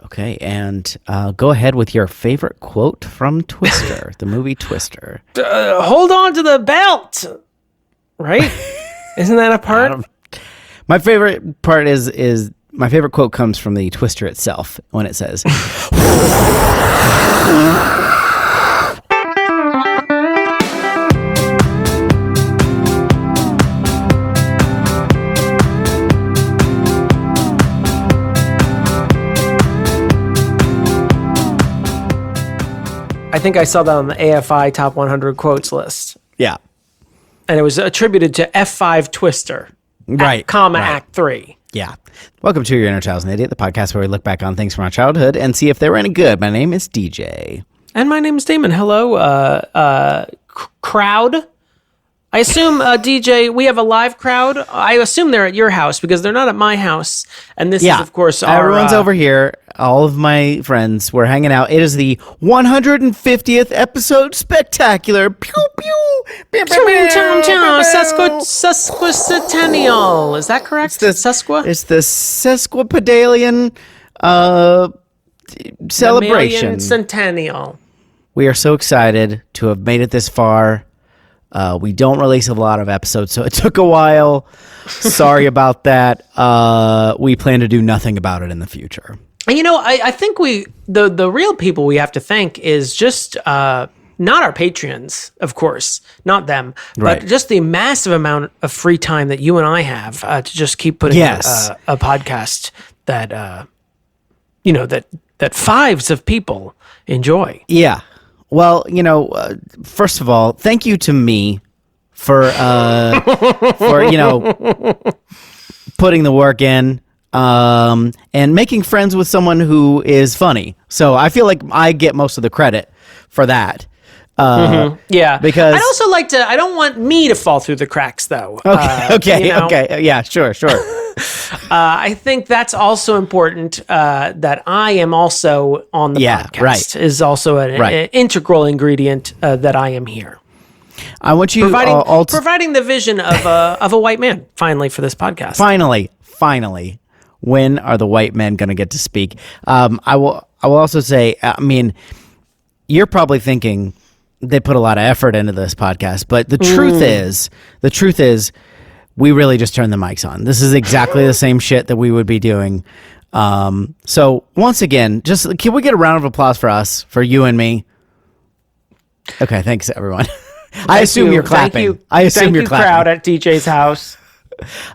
Okay, and go ahead with your favorite quote from Twister, the movie Twister. Hold on to the belt, right? Isn't that a part? My favorite part is my favorite quote comes from the Twister itself when it says, I think I saw that on the AFI Top 100 Quotes list. yeah. And it was attributed to F5 Twister. Right. Act 3. Yeah. Welcome to Your Inner Child's an Idiot, the podcast where we look back on things from our childhood and see if they were any good. My name is DJ. And my name is Damon. Hello, crowd. I assume, DJ, we have a live crowd. I assume they're at your house because they're not at my house. And this is, of course, everyone's over here. All of my friends, we're hanging out. It is the 150th episode spectacular. Pew, pew. Sesquicentennial. Is that correct? It's the sesquipedalian celebration. Centennial. We are so excited to have made it this far. We don't release a lot of episodes, so it took a while. Sorry about that. We plan to do nothing about it in the future. You know, I think the real people we have to thank is just not our Patreons, of course, not them, right, but just the massive amount of free time that you and I have to just keep putting a podcast that that fives of people enjoy. Yeah. Well, first of all, thank you to me for putting the work in and making friends with someone who is funny. So I feel like I get most of the credit for that. Yeah, because I'd also like to. I don't want me to fall through the cracks, though. Okay. Yeah, sure. I think that's also important. That I am also on the podcast is also an integral ingredient that I am here. I want you providing the vision of a white man finally for this podcast. Finally, when are the white men going to get to speak? I will also say, I mean, you're probably thinking they put a lot of effort into this podcast, but the truth is, we really just turned the mics on. This is exactly the same shit that we would be doing. So once again, can we get a round of applause for us, for you and me? Okay, thanks everyone. I assume you're clapping. Thank you, crowd at DJ's house.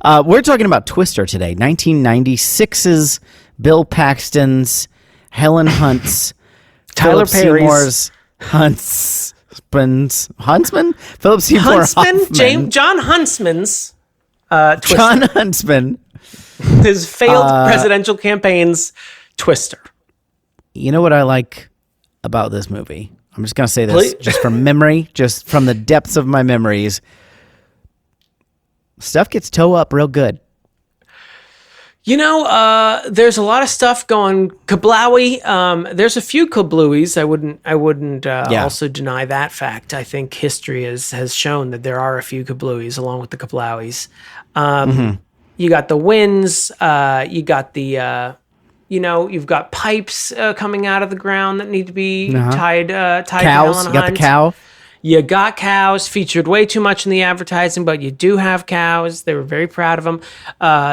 We're talking about Twister today, 1996's Bill Paxton's, Helen Hunt's, Tyler Philip Perry's, Huntsman, Philip Seymour Hoffman, John Huntsman's, Twister. John Huntsman, his failed presidential campaign's Twister. You know what I like about this movie? I'm just going to say this just from memory, just from the depths of my memories. Stuff gets toe up real good. There's a lot of stuff going kablowy. There's a few kablooies. I wouldn't also deny that fact. I think history has shown that there are a few kablooies along with the kablowies. You got the winds. You got the, you've got pipes coming out of the ground that need to be tied cows. down. You got the cow. You got cows, featured way too much in the advertising, but you do have cows. They were very proud of them.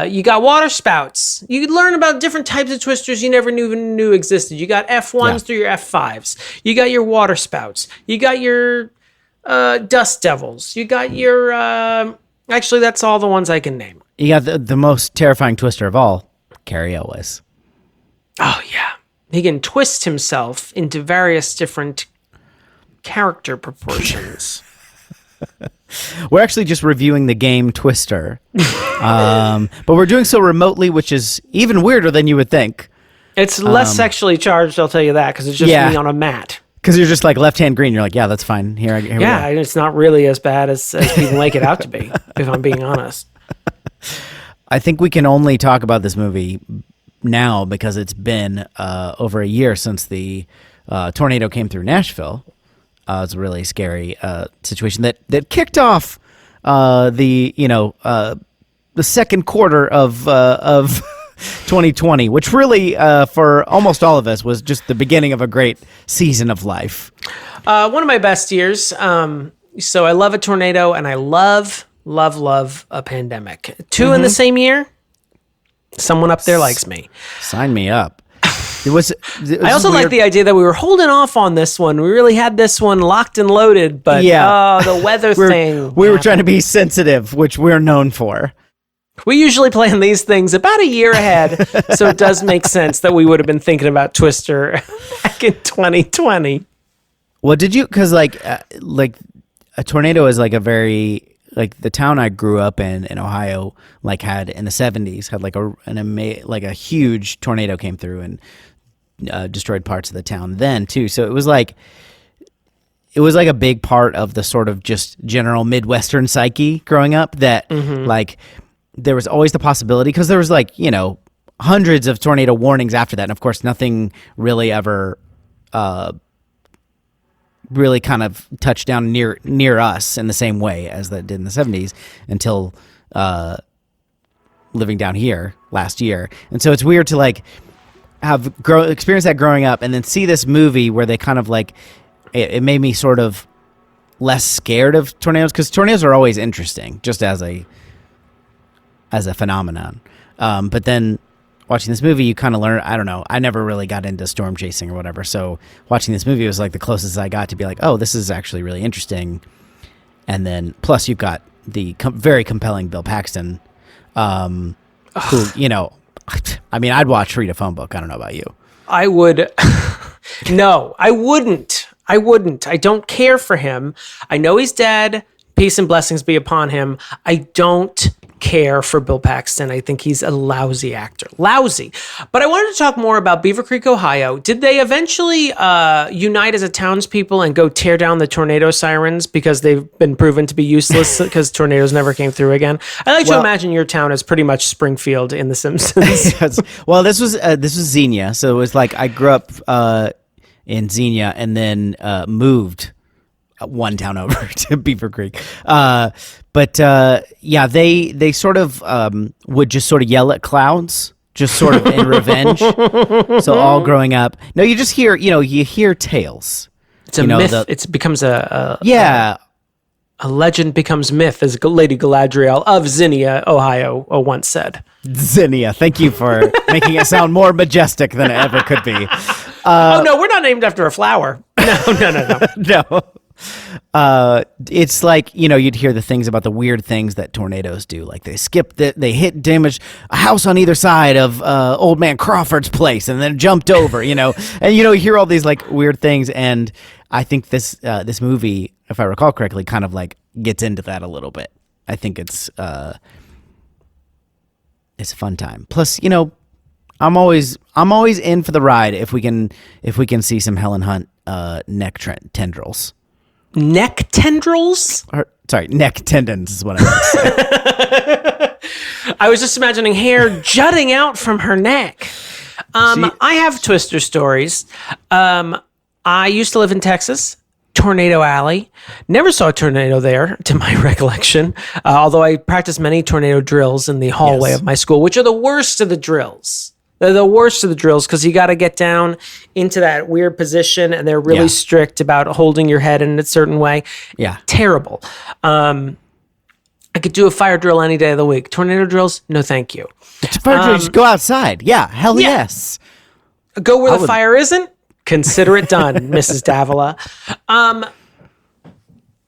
You got water spouts. You learn about different types of twisters you never even knew existed. You got F1s through your F5s. You got your water spouts. You got your dust devils. You got your... actually, that's all the ones I can name. You got the most terrifying twister of all, Carrie Elwes. Oh, yeah. He can twist himself into various different character proportions. We're actually just reviewing the game Twister, but we're doing so remotely, which is even weirder than you would think. It's less sexually charged, I'll tell you that, because it's just me on a mat. Because you're just like left-hand green. You're like, yeah, that's fine. Here we go. It's not really as bad as people make it out to be, if I'm being honest. I think we can only talk about this movie now because it's been over a year since the tornado came through Nashville. It's a really scary situation that kicked off the second quarter of 2020, which really, for almost all of us, was just the beginning of a great season of life. One of my best years. So I love a tornado, and I love a pandemic. 2 in the same year. Someone up there likes me. Sign me up. I also like the idea that we were holding off on this one. We really had this one locked and loaded, but the weather thing. We were trying to be sensitive, which we're known for. We usually plan these things about a year ahead, so it does make sense that we would have been thinking about Twister back in 2020. Well, did you? Because like a tornado is like a very like the town I grew up in Ohio, like had in the 70s had like a huge tornado came through and destroyed parts of the town then too. So it was like a big part of the sort of just general Midwestern psyche growing up that like there was always the possibility, because there was like, you know, hundreds of tornado warnings after that. And of course, nothing really ever really kind of touched down near us in the same way as that did in the 70s until living down here last year. And so it's weird to like have experienced that growing up and then see this movie where they kind of like it made me sort of less scared of tornadoes, because tornadoes are always interesting just as a phenomenon. But then watching this movie, you kind of learn, I don't know, I never really got into storm chasing or whatever. So watching this movie was like the closest I got to be like, oh, this is actually really interesting. And then plus you've got the very compelling Bill Paxton, who, you know, I mean, I'd watch Read a Phone Book. I don't know about you. I would. No, I wouldn't. I don't care for him. I know he's dead. Peace and blessings be upon him. I don't care for Bill Paxton. I think he's a lousy actor. Lousy. But I wanted to talk more about Beaver Creek, Ohio. Did they eventually unite as a townspeople and go tear down the tornado sirens because they've been proven to be useless because tornadoes never came through again? I like to imagine your town as pretty much Springfield in The Simpsons. Well, this was Xenia. So it was like I grew up in Xenia and then moved one town over to Beaver Creek. But yeah, they sort of would just sort of yell at clouds, just sort of in revenge. So all growing up, no, you just hear, you hear tales. It's a myth. It becomes a legend becomes myth, as Lady Galadriel of Xenia, Ohio, once said. Xenia, thank you for making it sound more majestic than it ever could be. Oh no, we're not named after a flower. No. No. It's like, you'd hear the things about the weird things that tornadoes do. Like they hit, damage a house on either side of old man Crawford's place and then jumped over, and you hear all these like weird things. And I think this movie, if I recall correctly, kind of like gets into that a little bit. I think it's a fun time. Plus, I'm always in for the ride if we can see some Helen Hunt neck tendrils. Neck tendrils? Sorry, neck tendons is what I meant to say. I was just imagining hair jutting out from her neck. I have Twister stories. I used to live in Texas, Tornado Alley. Never saw a tornado there, to my recollection, although I practiced many tornado drills in the hallway of my school, which are the worst of the drills. They're the worst of the drills because you got to get down into that weird position, and they're really strict about holding your head in a certain way. Yeah. Terrible. I could do a fire drill any day of the week. Tornado drills, no thank you. Fire drill, just go outside. Yeah, hell yes. Go where the fire isn't. Consider it done, Mrs. Davila.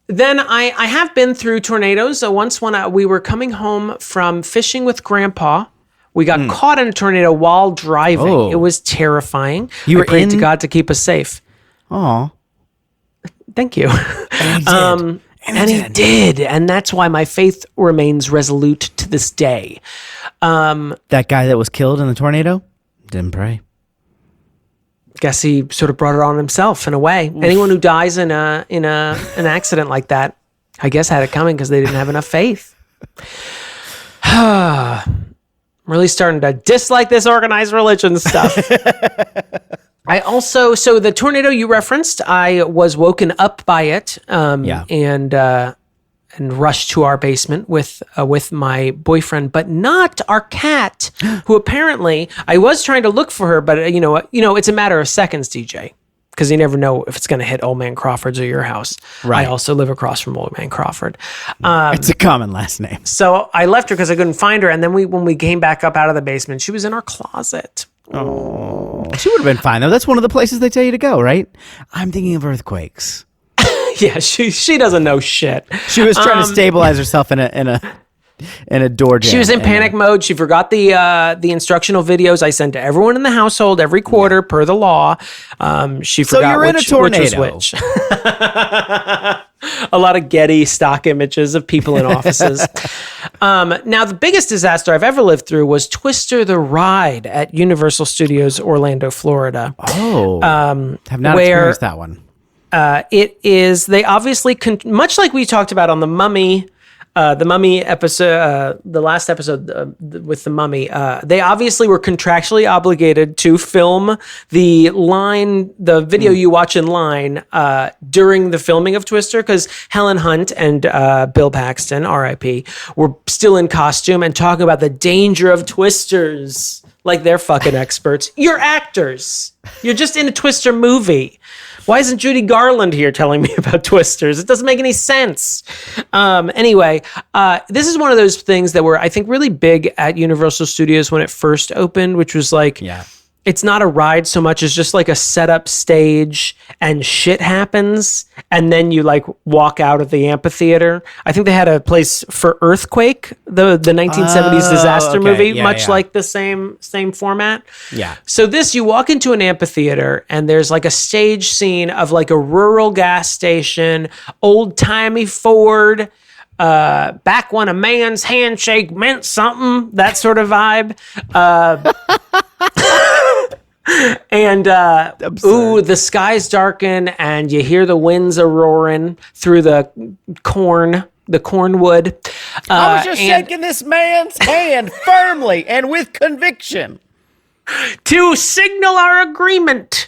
Then I have been through tornadoes. So once when we were coming home from fishing with Grandpa, we got caught in a tornado while driving. Oh. It was terrifying. I prayed to God to keep us safe. Oh, thank you. And he did. And that's why my faith remains resolute to this day. That guy that was killed in the tornado didn't pray. Guess he sort of brought it on himself in a way. Oof. Anyone who dies in an accident like that, I guess had it coming because they didn't have enough faith. Really starting to dislike this organized religion stuff. So the tornado you referenced, I was woken up by it. And and rush to our basement with my boyfriend, but not our cat, who apparently I was trying to look for her, but you know, it's a matter of seconds, DJ. Because you never know if it's going to hit Old Man Crawford's or your house. Right. I also live across from Old Man Crawford. It's a common last name. So I left her because I couldn't find her. And then when we came back up out of the basement, she was in our closet. Oh, she would have been fine, though. That's one of the places they tell you to go, right? I'm thinking of earthquakes. Yeah, she doesn't know shit. She was trying to stabilize herself in a door jam. She was in panic mode. She forgot the instructional videos I sent to everyone in the household every quarter per the law. She forgot so you're in a tornado. Which was which. A lot of Getty stock images of people in offices. Now, the biggest disaster I've ever lived through was Twister the Ride at Universal Studios Orlando, Florida. Oh, have not experienced that one. It is, they obviously, much like we talked about on the Mummy episode, the last episode with the Mummy, they obviously were contractually obligated to film the video you watch in line during the filming of Twister, because Helen Hunt and Bill Paxton, R.I.P., were still in costume and talking about the danger of Twisters like they're fucking experts. You're actors. You're just in a Twister movie. Why isn't Judy Garland here telling me about Twisters? It doesn't make any sense. Anyway, this is one of those things that were, I think, really big at Universal Studios when it first opened, which was like, it's not a ride so much as just like a setup stage and shit happens. And then you like walk out of the amphitheater. I think they had a place for Earthquake, the 1970s disaster movie, like the same format. Yeah. So you walk into an amphitheater and there's like a stage scene of like a rural gas station, old timey Ford, back when a man's handshake meant something, that sort of vibe. And the skies darken and you hear the winds are roaring through the cornwood. I was just shaking this man's hand firmly and with conviction to signal our agreement.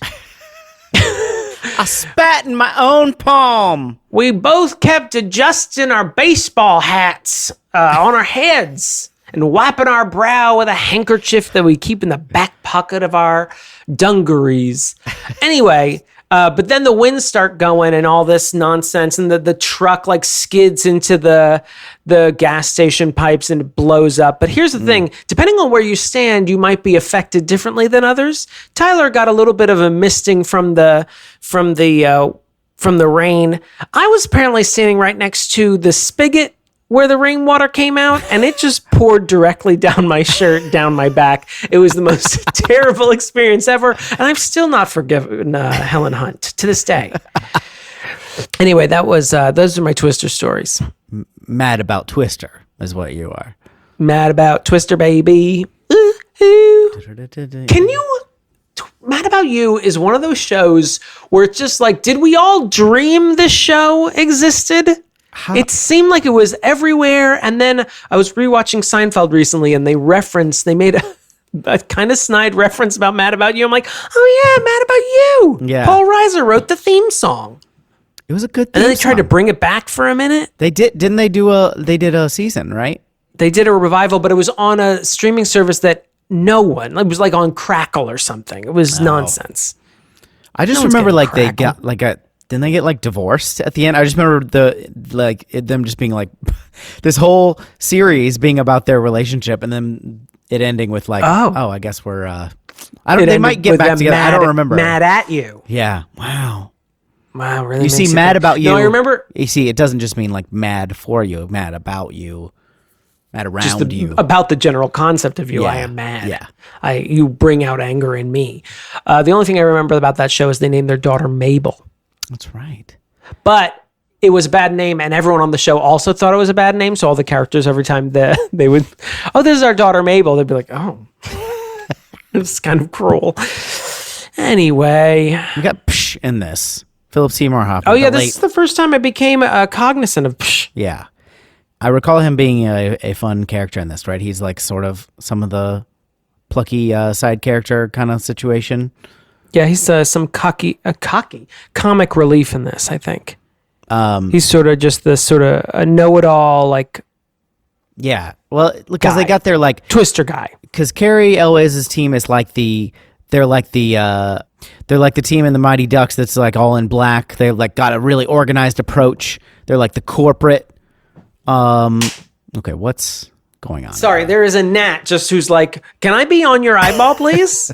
I spat in my own palm. We both kept adjusting our baseball hats on our heads and wiping our brow with a handkerchief that we keep in the back pocket of our dungarees. Anyway, but then the winds start going and all this nonsense, and the truck like skids into the gas station pipes and it blows up. But here's the thing, depending on where you stand, you might be affected differently than others. Tyler got a little bit of a misting from the rain. I was apparently standing right next to the spigot where the rainwater came out, and it just poured directly down my shirt, down my back. It was the most terrible experience ever, and I've still not forgiven Helen Hunt to this day. Anyway, that was those are my Twister stories. Mad about Twister is what you are. Mad about Twister, baby. Can you... Mad About You is one of those shows where it's just like, did we all dream this show existed? It seemed like it was everywhere. And then I was rewatching Seinfeld recently and they made a kind of snide reference about Mad About You. I'm like, oh yeah, Mad About You. Yeah. Paul Reiser wrote the theme song. It was a good theme And then they song. tried to bring it back for a minute. They didn't they did a season, right? They did a revival, but it was on a streaming service that it was like on Crackle or something. It was nonsense. I just remember like they got like didn't they get like divorced at the end? I just remember them just being like this whole series being about their relationship and then it ending with like, I guess we're they might get back together. I don't remember. Mad at You. Yeah. Wow. Really? You see, Mad About You. No, I remember. You see, it doesn't just mean like mad for you, mad about you, mad around you. About the general concept of you. Yeah. I am mad. Yeah. You bring out anger in me. The only thing I remember about that show is they named their daughter Mabel. That's right. But it was a bad name, and everyone on the show also thought it was a bad name. So all the characters, every time they would, this is our daughter Mabel, they'd be like, oh, it's kind of cruel. Anyway, we got psh in this. Philip Seymour Hoffman. Oh yeah, this is the first time I became cognizant of psh. Yeah, I recall him being a fun character in this. Right, he's like sort of some of the plucky side character kind of situation. Yeah, he's some cocky comic relief in this, I think. He's sort of just the sort of a know-it-all, like, yeah. Well, because they got their like twister guy. Because Carrie Elwes' team is like they're like the team in the Mighty Ducks that's like all in black. They like got a really organized approach. They're like the corporate. Okay, what's going on? Sorry, there is a gnat just who's like, "Can I be on your eyeball, please?"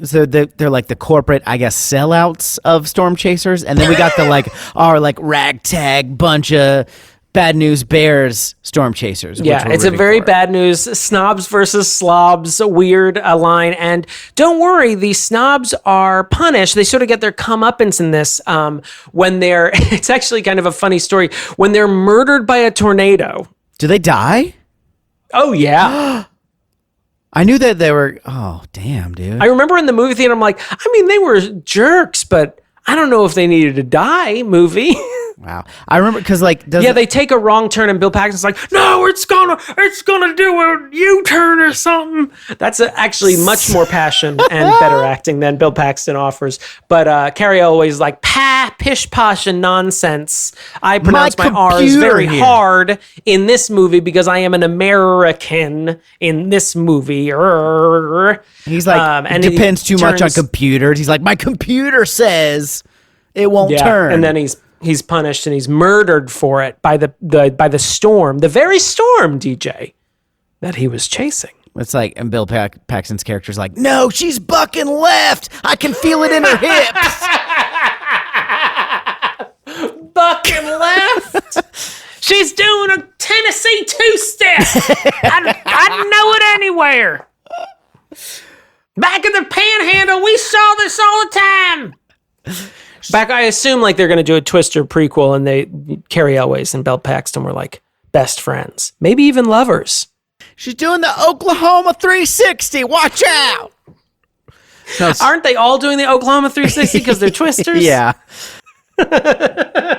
So they're like the corporate, I guess, sellouts of Storm Chasers, and then we got the like our like ragtag bunch of Bad News Bears Storm Chasers. Yeah, it's a very bad news snobs versus slobs weird line. And don't worry, the snobs are punished. They sort of get their comeuppance in this when they're, it's actually kind of a funny story, when they're murdered by a tornado. Do they die? Oh, yeah. I knew that they were, oh, damn, dude. I remember in the movie theater, I'm like, I mean, they were jerks, but I don't know if they needed to die, movie. Wow. I remember because like they take a wrong turn and Bill Paxton's like, no, it's gonna do a U-turn or something. That's actually much more passion and better acting than Bill Paxton offers. But Carrie always like pish posh and nonsense. I pronounce my R's very hard in this movie because I am an American in this movie. He's like, and depends too much on computers. He's like, my computer says it won't turn. And then he's punished and he's murdered for it by the storm, the very storm, DJ, that he was chasing. It's like, and Bill Paxton's character's like, no, she's bucking left. I can feel it in her hips. Bucking left. She's doing a Tennessee two-step. I'd know it anywhere. Back in the Panhandle, we saw this all the time. Back, I assume like they're going to do a Twister prequel, and Carrie Elwes and Bill Paxton were like best friends, maybe even lovers. She's doing the Oklahoma 360. Watch out! Aren't they all doing the Oklahoma 360 because they're Twisters? Yeah.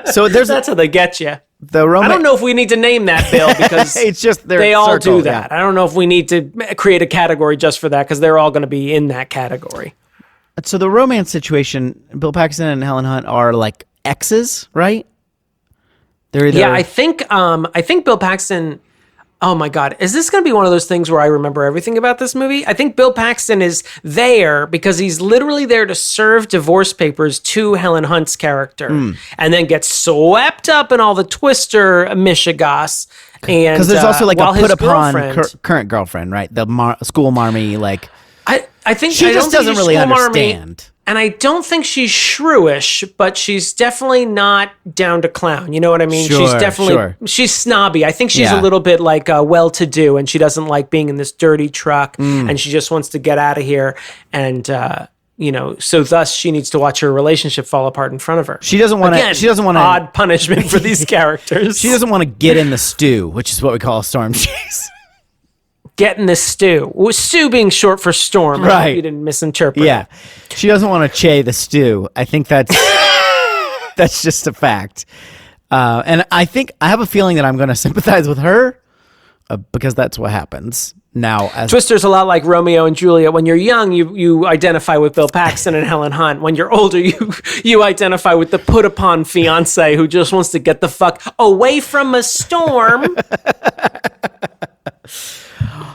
So that's how they get you. I don't know if we need to name that, Bill, because it's just they all do that. Yeah. I don't know if we need to create a category just for that because they're all going to be in that category. So the romance situation, Bill Paxton and Helen Hunt are like exes, right? They're either... Yeah, I think Bill Paxton. Oh my God, is this going to be one of those things where I remember everything about this movie? I think Bill Paxton is there because he's literally there to serve divorce papers to Helen Hunt's character, and then gets swept up in all the Twister mishigas. And because there's also like a put upon current girlfriend, right? The school marmy, like. I think she just doesn't really understand. And I don't think she's shrewish, but she's definitely not down to clown. You know what I mean? Sure, she's definitely she's snobby. I think she's a little bit like well-to-do, and she doesn't like being in this dirty truck, and she just wants to get out of here. And so thus she needs to watch her relationship fall apart in front of her. She doesn't want to. She doesn't want odd punishment for these characters. She doesn't want to get in the stew, which is what we call a storm chase. Get in the stew. Stew being short for storm. Right. I hope you didn't misinterpret. Yeah. She doesn't want to che the stew. I think that's that's just a fact. And I have a feeling that I'm going to sympathize with her because that's what happens now. Twister's a lot like Romeo and Juliet. When you're young, you identify with Bill Paxton and Helen Hunt. When you're older, you identify with the put upon fiance who just wants to get the fuck away from a storm.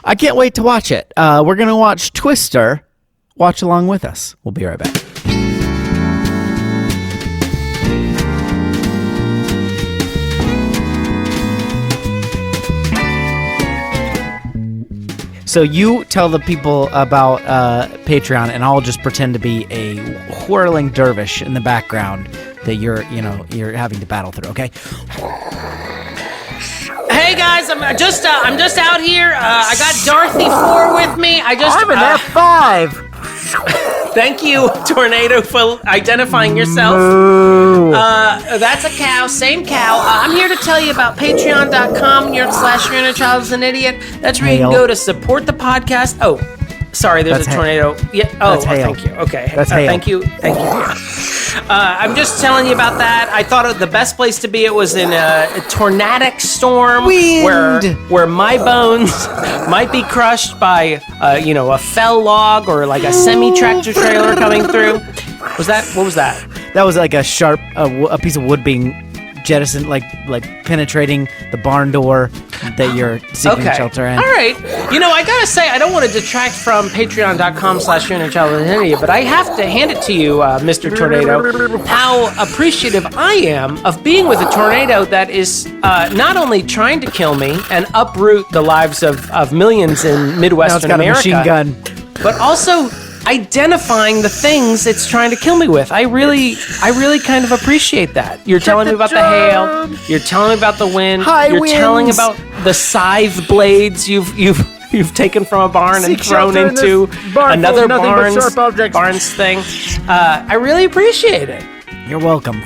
I can't wait to watch it. We're going to watch Twister. Watch along with us. We'll be right back. So you tell the people about Patreon, and I'll just pretend to be a whirling dervish in the background that you're having to battle through, okay? Hey guys, I'm just out here. I got Dorothy 4 with me. I'm an F5. Thank you, Tornado, for identifying yourself. That's a cow, same cow. I'm here to tell you about patreon.com. You're your inner child is an idiot. That's where you can go to support the podcast. Oh, sorry, there's a tornado. Yeah. Oh, thank you. Okay. That's thank you. Yeah. I'm just telling you about that. I thought the best place to be was in a tornadic storm where my bones might be crushed by a fell log or like a semi-tractor trailer coming through. What was that? that was like a sharp a piece of wood being jettisoned, like penetrating the barn door that you're seeking shelter in. All right. I gotta say, I don't want to detract from patreon.com/Your-Inner-Child-Identity, but I have to hand it to you, Mr. Tornado, how appreciative I am of being with a tornado that is not only trying to kill me and uproot the lives of millions in Midwestern America, now it's got a machine gun, but also identifying the things it's trying to kill me with. I really kind of appreciate that. You're telling me about the hail. You're telling me about the wind. You're telling about the scythe blades you've taken from a barn and thrown into another barn's thing. I really appreciate it. You're welcome.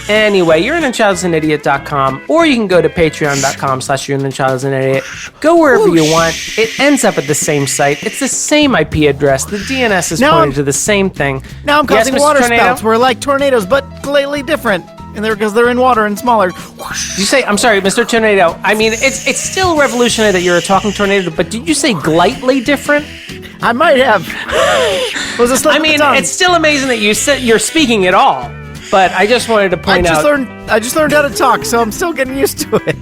Anyway, yourinnerchildidiot.com, or you can go to patreon.com/yourinnerchildidiot. Go wherever you want. It ends up at the same site. It's the same IP address. The DNS is pointing to the same thing. Now I'm causing water spouts. We're like tornadoes, but slightly different. And because they're in water and smaller. You say, I'm sorry, Mr. Tornado. I mean, it's still revolutionary that you're a talking tornado, but did you say glightly different? I might have. Was a slip of the tongue. It's still amazing that you're speaking at all. But I just wanted to point out... I just learned how to talk, so I'm still getting used to it.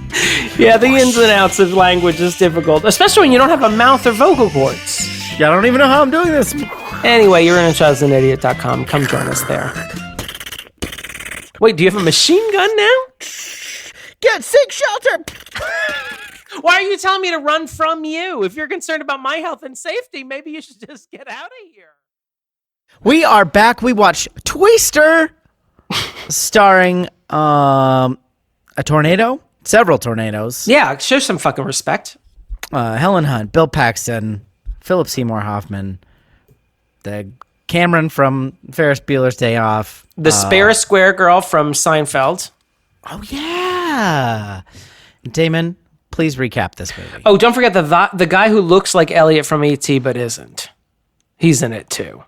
Yeah, the ins and outs of language is difficult, especially when you don't have a mouth or vocal cords. Yeah, I don't even know how I'm doing this. Anyway, yourinnerchildidiot.com. Come join us there. Wait, do you have a machine gun now? Seek shelter! Why are you telling me to run from you? If you're concerned about my health and safety, maybe you should just get out of here. We are back. We watched Twister, starring a tornado, several tornadoes. Yeah, show some fucking respect. Helen Hunt, Bill Paxton, Philip Seymour Hoffman, the Cameron from Ferris Bueller's Day Off, the Spare Square girl from Seinfeld. Oh yeah, Damon. Please recap this movie. Oh, don't forget the guy who looks like Elliot from E.T. but isn't. He's in it too.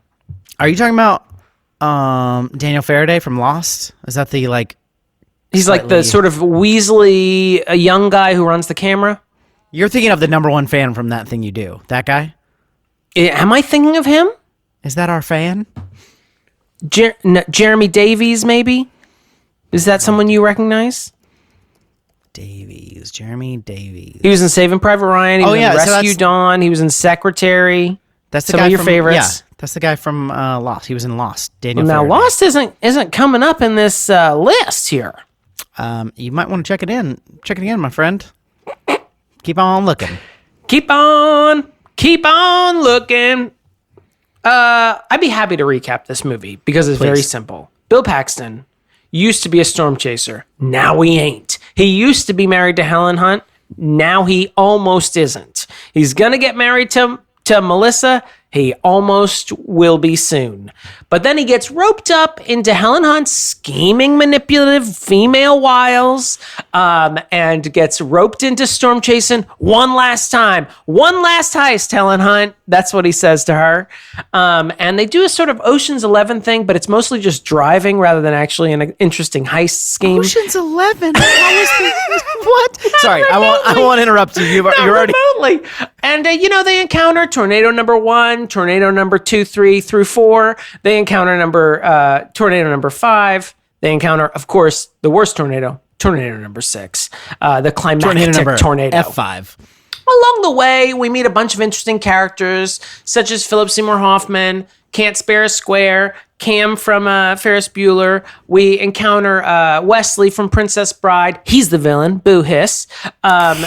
Are you talking about Daniel Faraday from Lost? Is that the He's like the sort of Weasley, a young guy who runs the camera? You're thinking of the number one fan from That Thing You Do. That guy? Am I thinking of him? Is that our fan? Jeremy Davies, maybe? Is that someone you recognize? Jeremy Davies. He was in Saving Private Ryan. He was in Rescue Dawn. He was in Secretary. That's the some guy of your from, favorites. Yeah, that's the guy from Lost. He was in Lost. Daniel. Now Faraday. Lost isn't coming up in this list here. You might want to check it in. Check it again, my friend. Keep on looking. Keep on looking. I'd be happy to recap this movie because it's very simple. Bill Paxton used to be a storm chaser. Now he ain't. He used to be married to Helen Hunt. Now he almost isn't. He's going to get married to Melissa. He almost will be soon. But then he gets roped up into Helen Hunt's scheming, manipulative female wiles, and gets roped into storm chasing one last time. One last heist, Helen Hunt. That's what he says to her. And they do a sort of Ocean's 11 thing, but it's mostly just driving rather than actually an interesting heist scheme. Ocean's 11? What? Sorry, I won't interrupt you. You're already... remotely. And, they encounter tornado number 1, tornado number 2, 3 through 4. They encounter tornado number 5. They encounter, of course, the worst tornado number 6. The climactic tornado. F5. Along the way, we meet a bunch of interesting characters, such as Philip Seymour Hoffman, Can't Spare a Square, Cam from Ferris Bueller. We encounter Wesley from Princess Bride. He's the villain. Boo hiss. And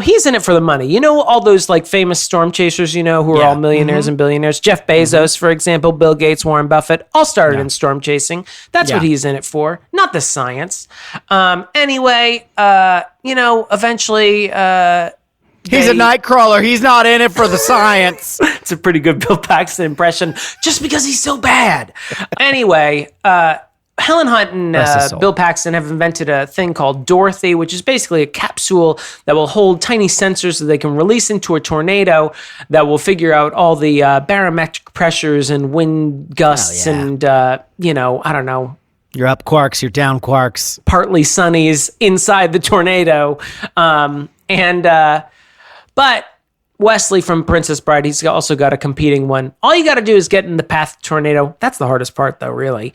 he's in it for the money. All those famous storm chasers, who are all millionaires and billionaires. Jeff Bezos, for example, Bill Gates, Warren Buffett, all started in storm chasing. That's what he's in it for, not the science. Anyway, eventually, he's a night crawler. He's not in it for the science. It's a pretty good Bill Paxton impression, just because he's so bad. Anyway, Helen Hunt and Bill Paxton have invented a thing called Dorothy, which is basically a capsule that will hold tiny sensors that they can release into a tornado that will figure out all the barometric pressures and wind gusts and, I don't know. You're up quarks, you're down quarks. Partly sunnies inside the tornado. But Wesley from Princess Bride, he's also got a competing one. All you got to do is get in the path of tornado. That's the hardest part, though, really.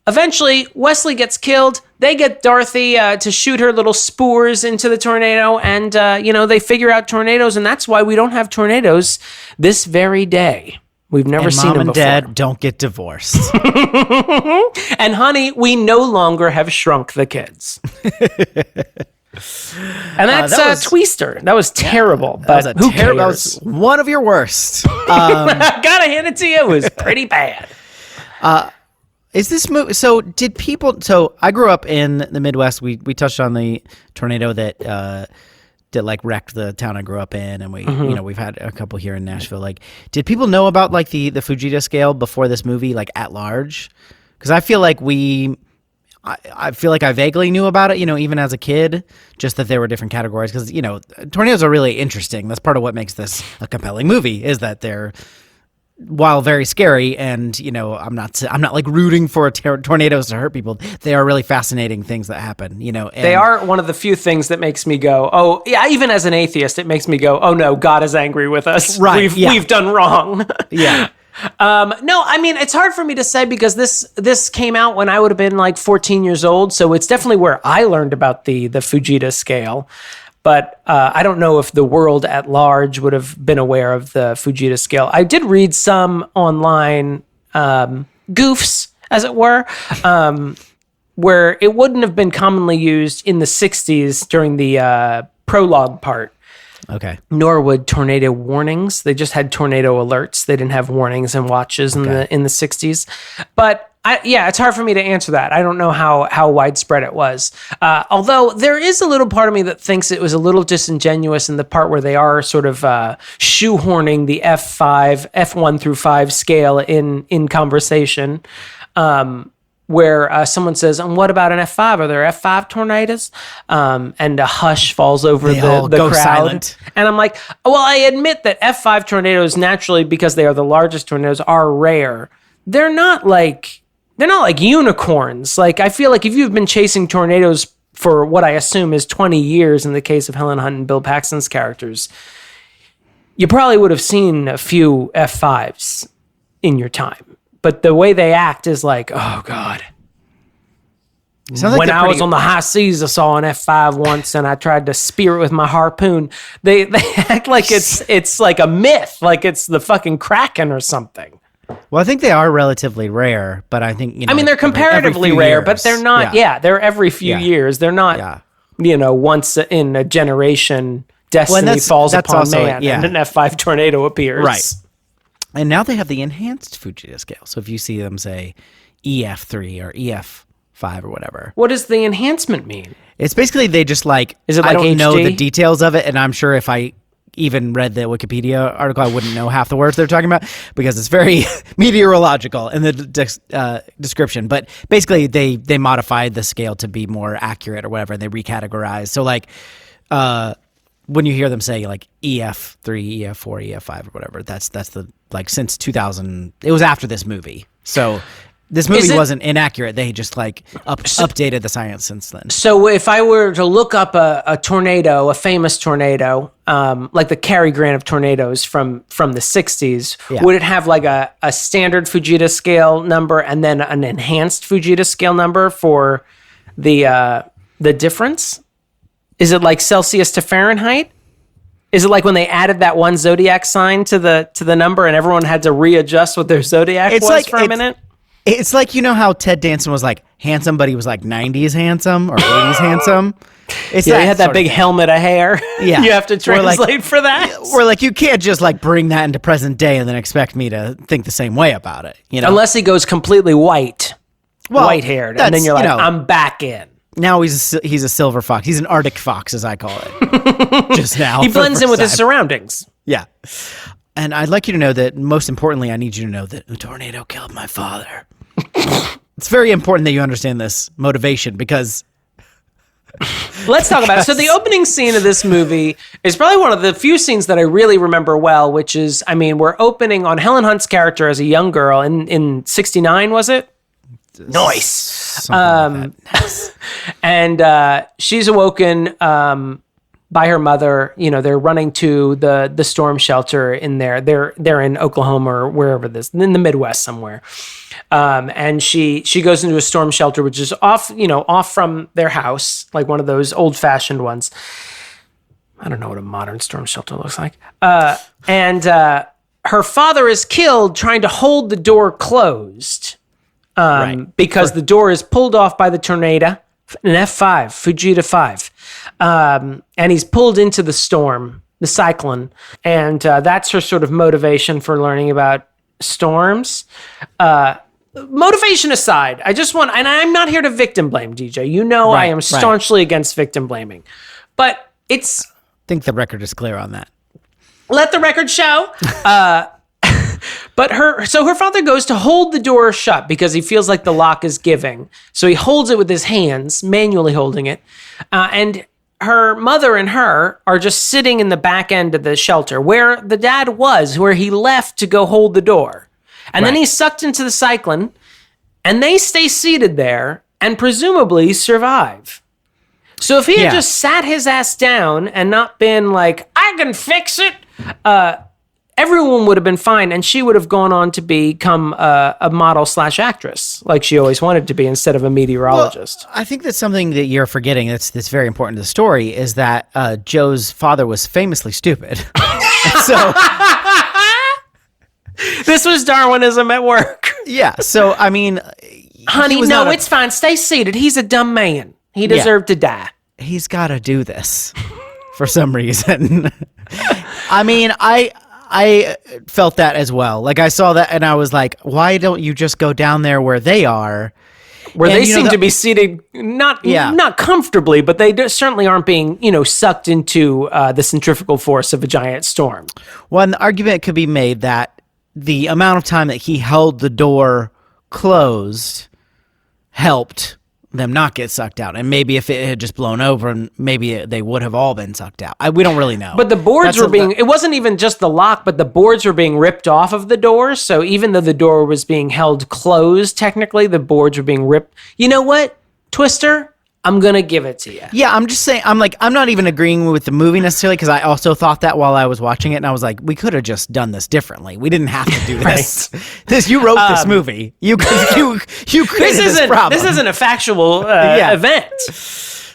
Eventually, Wesley gets killed. They get Dorothy to shoot her little spores into the tornado, and, they figure out tornadoes, and that's why we don't have tornadoes this very day. We've never seen them before. Mom and Dad don't get divorced. And honey, we no longer have shrunk the kids. And that's Twister. That was terrible. But who cares? That was one of your worst. I gotta hand it to you. It was pretty bad. Is this movie? So did people? So I grew up in the Midwest. We touched on the tornado that wrecked the town I grew up in, and we've had a couple here in Nashville. Like, did people know about like the Fujita scale before this movie, like at large? Because I feel like I feel like I vaguely knew about it, even as a kid, just that there were different categories. Because, tornadoes are really interesting. That's part of what makes this a compelling movie, is that they're, while very scary, and, I'm not like rooting for tornadoes to hurt people. They are really fascinating things that happen, And they are one of the few things that makes me go, oh, yeah, even as an atheist, it makes me go, oh no, God is angry with us. Right. We've done wrong. Yeah. No, I mean, it's hard for me to say because this came out when I would have been like 14 years old. So it's definitely where I learned about the Fujita scale. But I don't know if the world at large would have been aware of the Fujita scale. I did read some online goofs, as it were, where it wouldn't have been commonly used in the 60s during the prologue part. Okay. Nor would tornado warnings. They just had tornado alerts. They didn't have warnings and watches in the 60s. But it's hard for me to answer that. I don't know how widespread it was. Although there is a little part of me that thinks it was a little disingenuous in the part where they are sort of shoehorning the F1 through 5 scale in conversation. Where someone says, and what about an F5? Are there F5 tornadoes? And a hush falls over the crowd. Silent. And I'm like, well, I admit that F5 tornadoes, naturally, because they are the largest tornadoes, are rare. They're not like unicorns. Like, I feel like if you've been chasing tornadoes for what I assume is 20 years in the case of Helen Hunt and Bill Paxton's characters, you probably would have seen a few F5s in your time. But the way they act is like, oh, God. When I was on the high seas, I saw an F5 once, and I tried to spear it with my harpoon. They act like it's like a myth, like it's the fucking Kraken or something. Well, I think they are relatively rare, but I think, I mean, they're comparatively rare, years. But they're not, they're every few years. They're not, once in a generation, destiny falls upon also, man, and an F5 tornado appears. Right. And now they have the enhanced Fujita scale. So if you see them say EF3 or EF5 or whatever. What does the enhancement mean? It's basically they just like, is it like I don't HD? know the details of it. And I'm sure if I even read the Wikipedia article, I wouldn't know half the words they're talking about because it's very meteorological in the description. But basically they modified the scale to be more accurate or whatever. And they recategorized. So like, when you hear them say like EF3, EF4, EF5 or whatever, that's the, like, since 2000, it was after this movie. So this movie wasn't inaccurate. They just like updated the science since then. So if I were to look up a tornado, a famous tornado, like the Cary Grant of tornadoes from the 60s, would it have like a standard Fujita scale number and then an enhanced Fujita scale number for the difference? Is it like Celsius to Fahrenheit? Is it like when they added that one zodiac sign to the number and everyone had to readjust what their zodiac was for a minute? It's like, how Ted Danson was like handsome, but he was like 90s handsome or 80s handsome. He had that big helmet of hair. Yeah. You have to translate for that. Or like you can't just like bring that into present day and then expect me to think the same way about it. Unless he goes completely white, white-haired, and then you're like, I'm back in. Now he's a silver fox. He's an Arctic fox, as I call it. Just now. He blends in with his surroundings. Yeah. And I'd like you to know that, most importantly, I need you to know that a tornado killed my father. It's very important that you understand this motivation because... Let's talk about it. So the opening scene of this movie is probably one of the few scenes that I really remember well, which is, we're opening on Helen Hunt's character as a young girl in 69, was it? Nice. And she's awoken by her mother. They're running to the storm shelter in there. They're in Oklahoma or wherever this, in the Midwest somewhere. And she goes into a storm shelter, which is off from their house, like one of those old fashioned ones. I don't know what a modern storm shelter looks like. And her father is killed trying to hold the door closed. Because the door is pulled off by the tornado, an F5, Fujita 5. And he's pulled into the storm, the cyclone. And that's her sort of motivation for learning about storms. Motivation aside, and I'm not here to victim blame, DJ. I am staunchly against victim blaming. But I think the record is clear on that. Let the record show. But her father goes to hold the door shut because he feels like the lock is giving. So he holds it with his hands, manually holding it. And her mother and her are just sitting in the back end of the shelter where the dad was, where he left to go hold the door. And then he's sucked into the cyclone, and they stay seated there and presumably survive. So if he had just sat his ass down and not been like, I can fix it, everyone would have been fine, and she would have gone on to become a model/actress, like she always wanted to be, instead of a meteorologist. Well, I think that's something that you're forgetting that's very important to the story, is that Joe's father was famously stupid. So this was Darwinism at work. Yeah, so, I mean... Honey, no, it's fine. Stay seated. He's a dumb man. He deserved to die. He's got to do this for some reason. I mean, I felt that as well. Like, I saw that and I was like, why don't you just go down there where they are? Where they seem to be seated not comfortably, but they certainly aren't being, sucked into the centrifugal force of a giant storm. Well, and the argument could be made that the amount of time that he held the door closed helped them not get sucked out. And maybe if it had just blown over, and maybe they would have all been sucked out. We don't really know. But the boards it wasn't even just the lock, but the boards were being ripped off of the door. So even though the door was being held closed, technically the boards were being ripped. You know what, Twister? I'm going to give it to you. Yeah, I'm just saying, I'm not even agreeing with the movie necessarily, because I also thought that while I was watching it, and I was like, we could have just done this differently. We didn't have to do this. You wrote this movie. You created this problem. This isn't a factual event.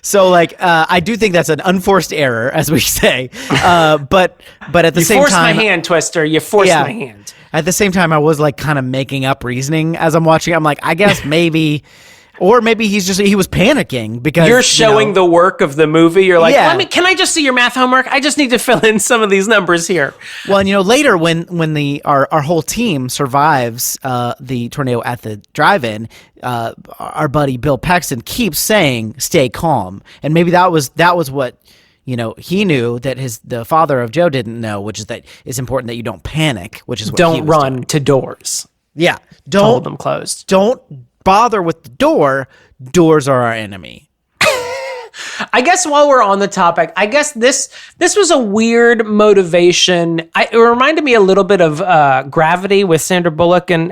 So, I do think that's an unforced error, as we say. But at the same time... You forced my hand, Twister. You forced my hand. At the same time, I was, kind of making up reasoning as I'm watching. I'm like, I guess maybe... Or maybe he was panicking because you're showing the work of the movie. You're like, can I just see your math homework? I just need to fill in some of these numbers here. Well, and later when our whole team survives the tornado at the drive-in, our buddy Bill Paxton keeps saying, "Stay calm," and maybe that was what he knew that the father of Joe didn't know, which is that it's important that you don't panic, which is what don't run to doors. Yeah, don't hold them closed. Don't bother with the door. Doors are our enemy. I guess while we're on the topic, I guess this was a weird motivation. It reminded me a little bit of Gravity with Sandra Bullock and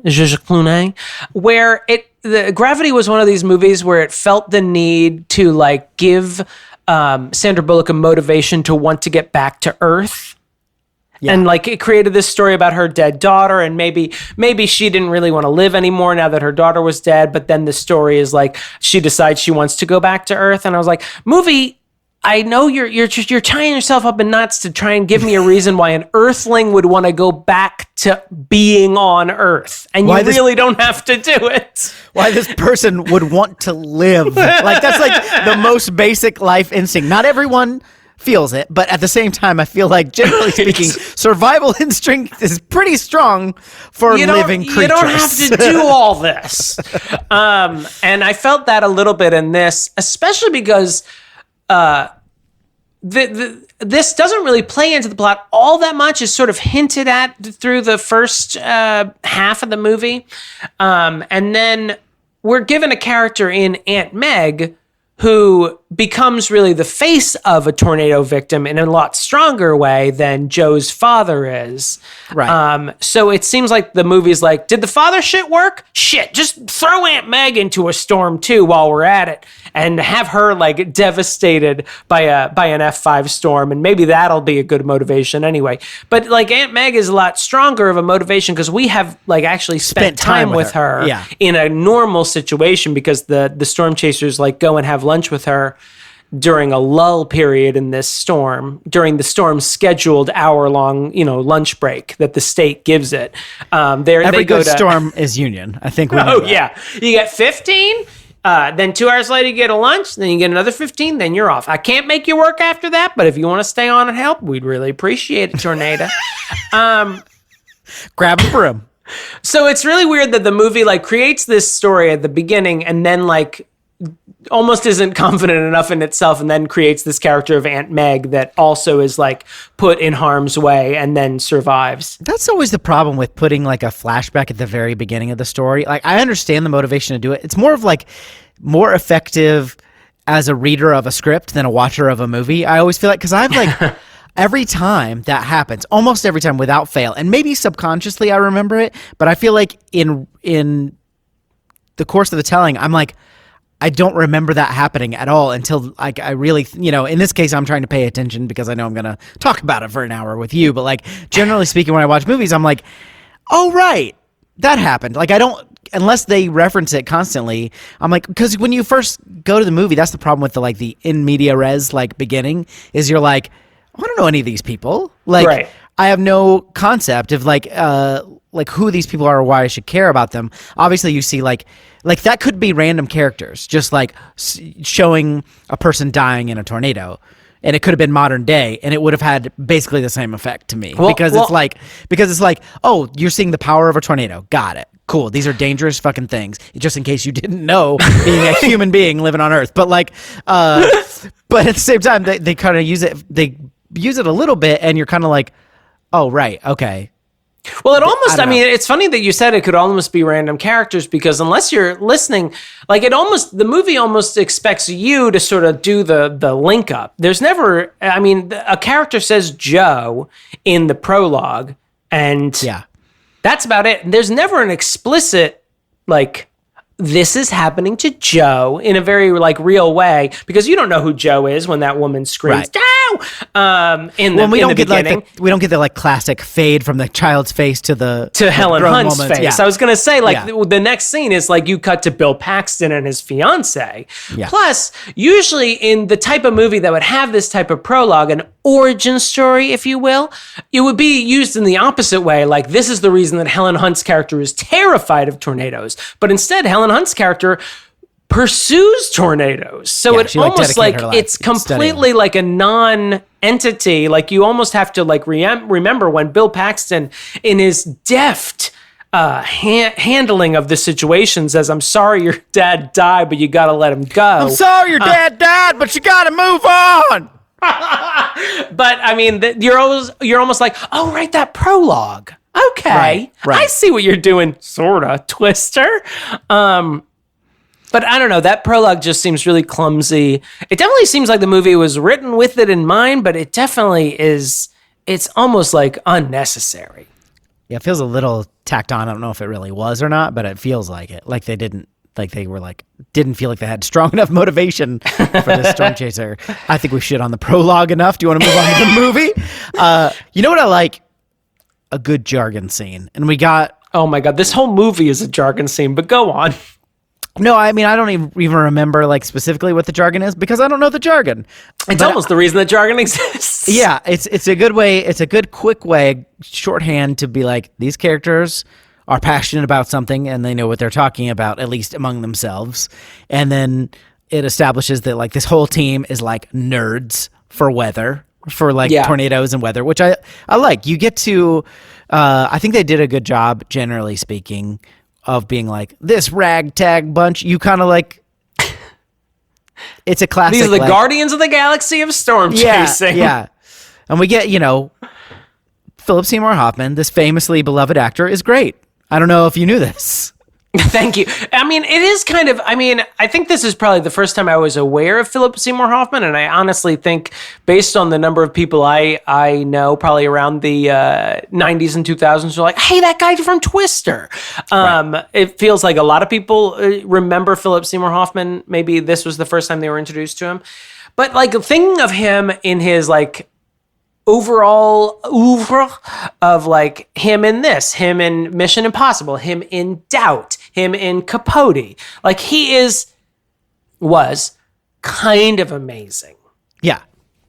Georges Clooney, where the Gravity was one of these movies where it felt the need to give Sandra Bullock a motivation to want to get back to Earth. Yeah. And it created this story about her dead daughter, and maybe she didn't really want to live anymore now that her daughter was dead. But then the story is she decides she wants to go back to Earth, and I was like, movie, I know you're tying yourself up in knots to try and give me a reason why an Earthling would want to go back to being on Earth, and you really don't have to do it. Why this person would want to live? That's the most basic life instinct. Not everyone feels it, but at the same time, I feel like, generally speaking, survival instinct is pretty strong for living creatures. You don't have to do all this. And I felt that a little bit in this, especially because this doesn't really play into the plot all that much. It's sort of hinted at through the first half of the movie. And then we're given a character in Aunt Meg who becomes really the face of a tornado victim in a lot stronger way than Joe's father is. Right. So it seems like the movie's like, did the father shit work? Shit, just throw Aunt Meg into a storm too while we're at it, and have her like devastated by an F5 storm, and maybe that'll be a good motivation anyway. But like Aunt Meg is a lot stronger of a motivation because we have like actually spent time with her in a normal situation, because the storm chasers like go and have lunch with her during a lull period in this storm, during the storm's scheduled hour-long, lunch break that the state gives it. Every good storm is Union. I think we know that. Yeah. You get 15, then 2 hours later you get a lunch, then you get another 15, then you're off. I can't make you work after that, but if you want to stay on and help, we'd really appreciate it, Tornado. Grab a broom. So it's really weird that the movie like creates this story at the beginning and then like almost isn't confident enough in itself, and then creates this character of Aunt Meg that also is like put in harm's way and then survives. That's always the problem with putting like a flashback at the very beginning of the story. Like, I understand the motivation to do it. It's more of like more effective as a reader of a script than a watcher of a movie. I always feel like, because I've like every time that happens, almost every time without fail, and maybe subconsciously I remember it, but I feel like in the course of the telling, I'm like, I don't remember that happening at all until like I really, in this case, I'm trying to pay attention because I know I'm going to talk about it for an hour with you. But like, generally speaking, when I watch movies, I'm like, oh, right, that happened. Like, I don't, unless they reference it constantly, I'm like, because when you first go to the movie, that's the problem with the in media res, like beginning, is you're like, I don't know any of these people. Like, right. I have no concept of like who these people are or why I should care about them. Obviously, you see like that could be random characters, just like showing a person dying in a tornado, and it could have been modern day, and it would have had basically the same effect to me because it's like, oh, you're seeing the power of a tornado. Got it. Cool. These are dangerous fucking things. Just in case you didn't know, being a human being living on Earth. But like, but at the same time, they kind of use it. They use it a little bit, and you're kind of like, oh, right, okay. Well, it's funny that you said it could almost be random characters, because unless you're listening, like the movie almost expects you to sort of do the link up. There's never, a character says Joe in the prologue, and that's about it. There's never an explicit, like, this is happening to Joe in a very like real way, because you don't know who Joe is when that woman screams, right. We don't get the like classic fade from the child's face to Helen Hunt's face. Yeah. I was gonna say the next scene is like you cut to Bill Paxton and his fiance. Yeah. Plus, usually in the type of movie that would have this type of prologue, an origin story, if you will, it would be used in the opposite way. Like, this is the reason that Helen Hunt's character is terrified of tornadoes, but instead Helen Hunt's character pursues tornadoes. So it almost like it's completely like a non-entity. Like, you almost have to like remember when Bill Paxton, in his deft handling of the situation, says, "I'm sorry your dad died, but you got to let him go. I'm sorry your dad died, but you got to move on." But I mean, you're almost like, oh, right, that prologue. Okay, right. I see what you're doing, sorta, Twister. But I don't know, that prologue just seems really clumsy. It definitely seems like the movie was written with it in mind, but it definitely is, it's almost like unnecessary. Yeah, it feels a little tacked on. I don't know if it really was or not, but it feels like it. Like they didn't feel like they had strong enough motivation for this storm chaser. I think we shit on the prologue enough. Do you want to move on to the movie? You know what I like? A good jargon scene. And we got... Oh my God, this whole movie is a jargon scene, but go on. No, I mean, I don't even remember like specifically what the jargon is, because I don't know the jargon. It's almost the reason that jargon exists. Yeah, it's a good way. It's a good, quick way, shorthand to be like, these characters are passionate about something and they know what they're talking about, at least among themselves. And then it establishes that like this whole team is like nerds for weather, for like tornadoes and weather, which I like. You get to, I think they did a good job, generally speaking, of being like, this ragtag bunch. You kind of like, it's a classic. These are the like, Guardians of the Galaxy of storm chasing. Yeah. And we get, Philip Seymour Hoffman, this famously beloved actor, is great. I don't know if you knew this. Thank you. I mean, it is kind of, I think this is probably the first time I was aware of Philip Seymour Hoffman. And I honestly think, based on the number of people I know, probably around the 90s and 2000s, are like, hey, that guy from Twister. Right. It feels like a lot of people remember Philip Seymour Hoffman. Maybe this was the first time they were introduced to him. But like thinking of him in his like overall oeuvre of like him in this, him in Mission Impossible, him in Doubt, him in Capote. Like was kind of amazing. Yeah.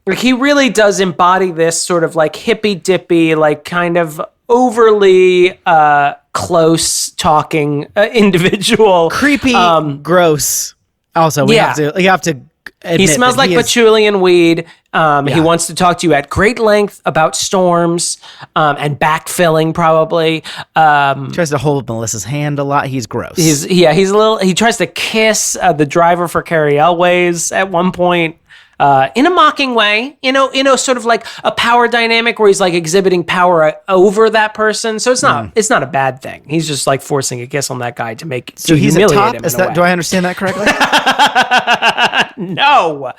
Like he really does embody this sort of like hippy dippy, like kind of overly close talking individual. Creepy, gross. Also, you have to he smells like patchouli and weed. He wants to talk to you at great length about storms and backfilling, probably. Tries to hold Melissa's hand a lot. He's gross. He tries to kiss the driver for Carrie Elways at one point. In a mocking way, sort of like a power dynamic where he's like exhibiting power over that person. So it's not a bad thing. He's just like forcing a kiss on that guy to humiliate him. Do I understand that correctly? No.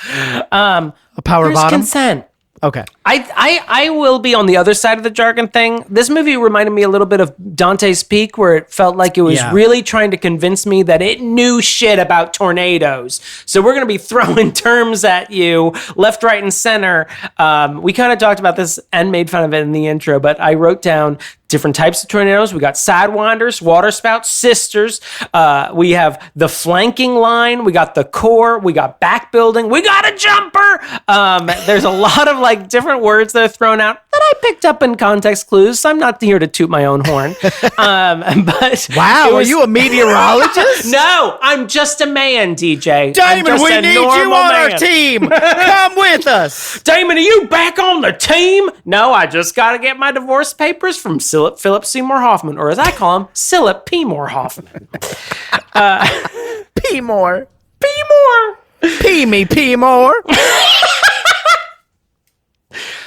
A power bottom? Consent. Okay. I will be on the other side of the jargon thing. This movie reminded me a little bit of Dante's Peak, where it felt like it was really trying to convince me that it knew shit about tornadoes. So we're going to be throwing terms at you left, right, and center. We kind of talked about this and made fun of it in the intro, but I wrote down different types of tornadoes. We got sidewinders, waterspouts, sisters. We have the flanking line. We got the core. We got back building. We got a jumper. There's a lot of like different words that are thrown out that I picked up in context clues. So I'm not here to toot my own horn. But wow, are you a meteorologist? No, I'm just a man, DJ. Damon, we need you on our team. Come with us. Damon, are you back on the team? No, I just got to get my divorce papers from Philip Seymour Hoffman, or as I call him, Philip P. Moore Hoffman. P. Moore. P. Moore. P. me, P. Moore.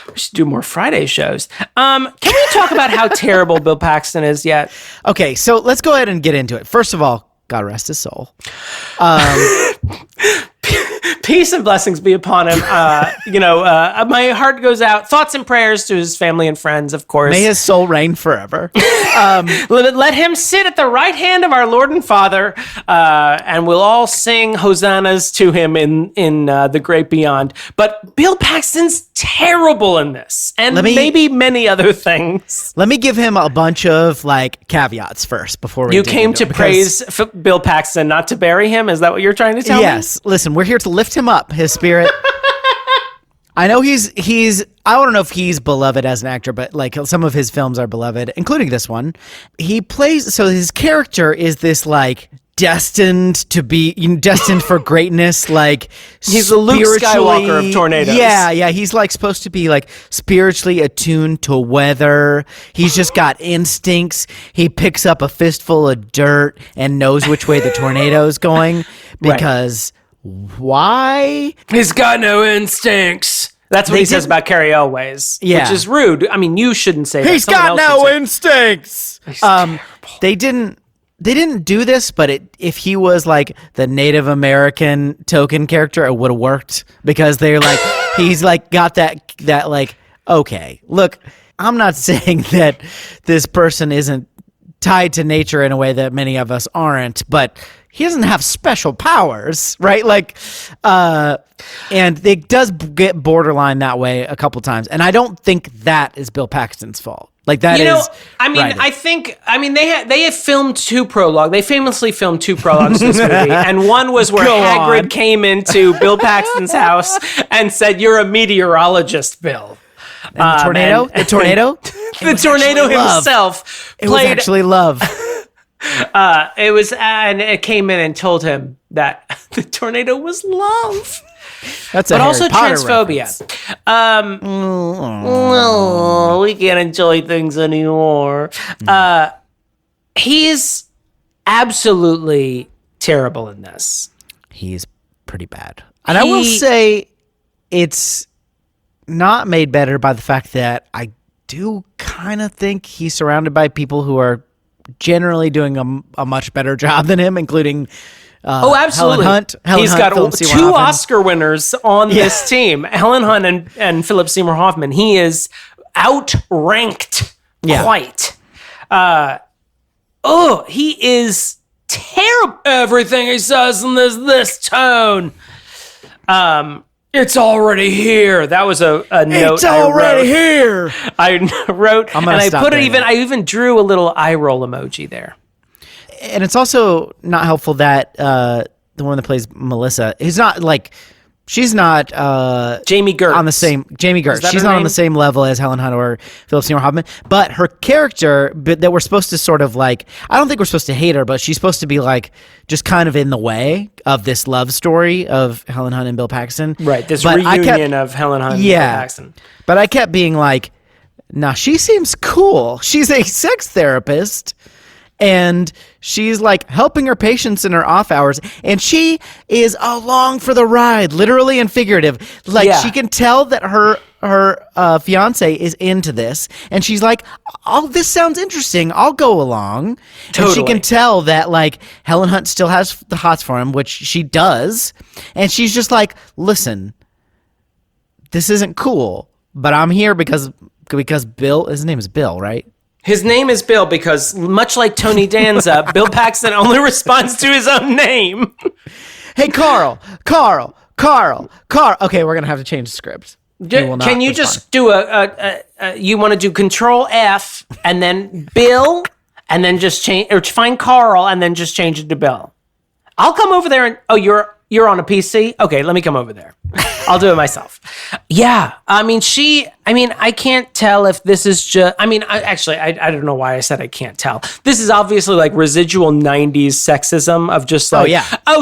We should do more Friday shows. Can we talk about how terrible Bill Paxton is yet? Okay, so let's go ahead and get into it. First of all, God rest his soul. Peace and blessings be upon him. My heart goes out. Thoughts and prayers to his family and friends, of course. May his soul reign forever. Let him sit at the right hand of our Lord and Father, and we'll all sing hosannas to him in the great beyond. But Bill Paxton's terrible in this, and maybe many other things. Let me give him a bunch of like caveats first before we. You came to praise Bill Paxton, not to bury him. Is that what you're trying to tell me? Yes. Listen, we're here to lift him up, his spirit. I know he's I don't know if he's beloved as an actor, but like some of his films are beloved, including this one. He plays, so his character is this like destined for greatness, like he's the Luke Skywalker of tornadoes. Yeah, he's like supposed to be like spiritually attuned to weather. He's just got instincts. He picks up a fistful of dirt and knows which way the tornado's going because why? He's got no instincts. That's what he says about Carrie Elways, which is rude. I mean, you shouldn't say that. He's got no instincts. They didn't do this, but if he was like the Native American token character, it would have worked because they're like he's like got that like, okay, look, I'm not saying that this person isn't tied to nature in a way that many of us aren't, but he doesn't have special powers, right? Like, and it does get borderline that way a couple times. And I don't think that is Bill Paxton's fault. Like that they have filmed two prologues. They famously filmed two prologues to this movie. And one was where Hagrid came into Bill Paxton's house and said, "You're a meteorologist, Bill." And the tornado? The tornado himself. It was actually love. It came in and told him that the tornado was love. That's but also transphobia. We can't enjoy things anymore. He's absolutely terrible in this. He's pretty bad. And I will say it's not made better by the fact that I do kind of think he's surrounded by people who are generally doing a much better job than him, including absolutely. Helen Got Philip Seymour two Hoffman. Oscar winners on this team. Helen Hunt and Philip Seymour Hoffman. He is outranked quite. He is terrible. Everything he says in this tone. It's already here. That was a note. It's already here. I wrote, and I put it even. I even drew a little eye roll emoji there. And it's also not helpful that the one that plays Melissa is not like. She's not Jamie Gertz. on the same Jamie Gertz. She's not name? on the same level as Helen Hunt or Philip Seymour Hoffman. But her character, that we're supposed to sort of like, I don't think we're supposed to hate her, but she's supposed to be like just kind of in the way of this love story of Helen Hunt and Bill Paxton. Right. This reunion of Helen Hunt and Bill Paxton. But I kept being like, nah, she seems cool. She's a sex therapist. And she's like helping her patients in her off hours, and she is along for the ride, literally and figurative. Like she can tell that her fiance is into this, and she's like, "Oh, this sounds interesting. I'll go along." Totally. And she can tell that like Helen Hunt still has the hots for him, which she does, and she's just like, "Listen, this isn't cool, but I'm here because Bill. His name is Bill, right?" His name is Bill because, much like Tony Danza, Bill Paxton only responds to his own name. Hey, Carl. Okay, we're going to have to change the script. Can you just do you want to do Control F and then Bill and then just change, or find Carl and then just change it to Bill? I'll come over there and, you're on a PC? Okay, let me come over there. I'll do it myself. Yeah, I can't tell if this is just, I don't know why I said I can't tell. This is obviously like residual 90s sexism of just like,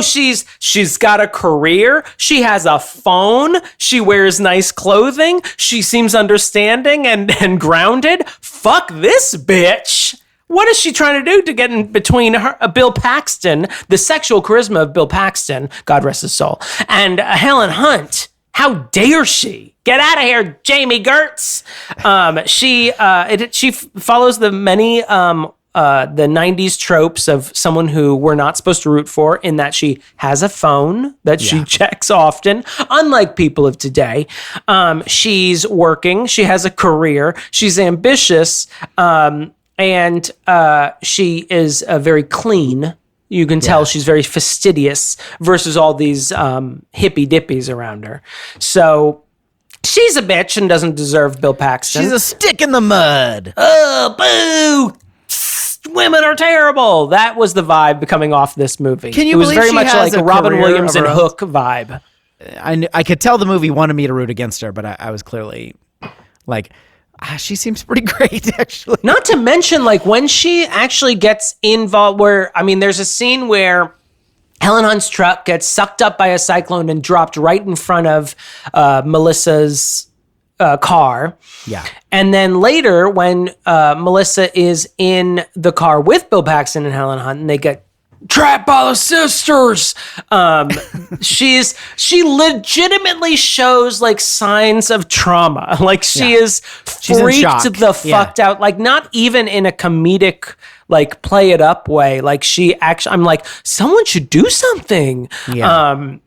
she's got a career, she has a phone, she wears nice clothing, she seems understanding and grounded. Fuck this bitch. What is she trying to do to get in between her, Bill Paxton, the sexual charisma of Bill Paxton, God rest his soul, and Helen Hunt? How dare she? Get out of here, Jamie Gertz. She follows the many the 90s tropes of someone who we're not supposed to root for, in that she has a phone that she checks often, unlike people of today. She's working. She has a career. She's ambitious. And she is very clean. You can tell she's very fastidious versus all these hippy dippies around her. So she's a bitch and doesn't deserve Bill Paxton. She's a stick in the mud. Oh, boo! Women are terrible. That was the vibe coming off this movie. Can you it was believe very she much has like a Robin career Williams of and her own? Hook vibe. I could tell the movie wanted me to root against her, but I was clearly like, she seems pretty great, actually. Not to mention, like, when she actually gets involved, there's a scene where Helen Hunt's truck gets sucked up by a cyclone and dropped right in front of Melissa's car. Yeah. And then later, when Melissa is in the car with Bill Paxton and Helen Hunt, and they get trapped by the sisters. She legitimately shows like signs of trauma. Like she is freaked the fucked out. Like not even in a comedic, like play it up way. Like she actually, I'm like, someone should do something. Yeah.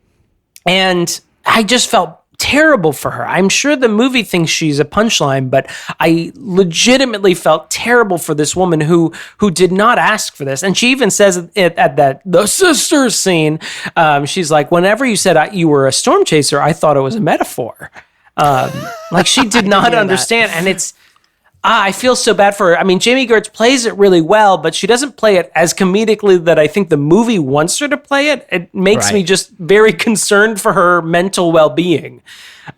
And I just felt terrible for her. I'm sure the movie thinks she's a punchline, but I legitimately felt terrible for this woman who did not ask for this. And she even says it at the sisters scene. She's like, whenever you said you were a storm chaser, I thought it was a metaphor. Like she did not understand. And it's, I feel so bad for her. I mean, Jamie Gertz plays it really well, but she doesn't play it as comedically that I think the movie wants her to play it. It makes me just very concerned for her mental well-being.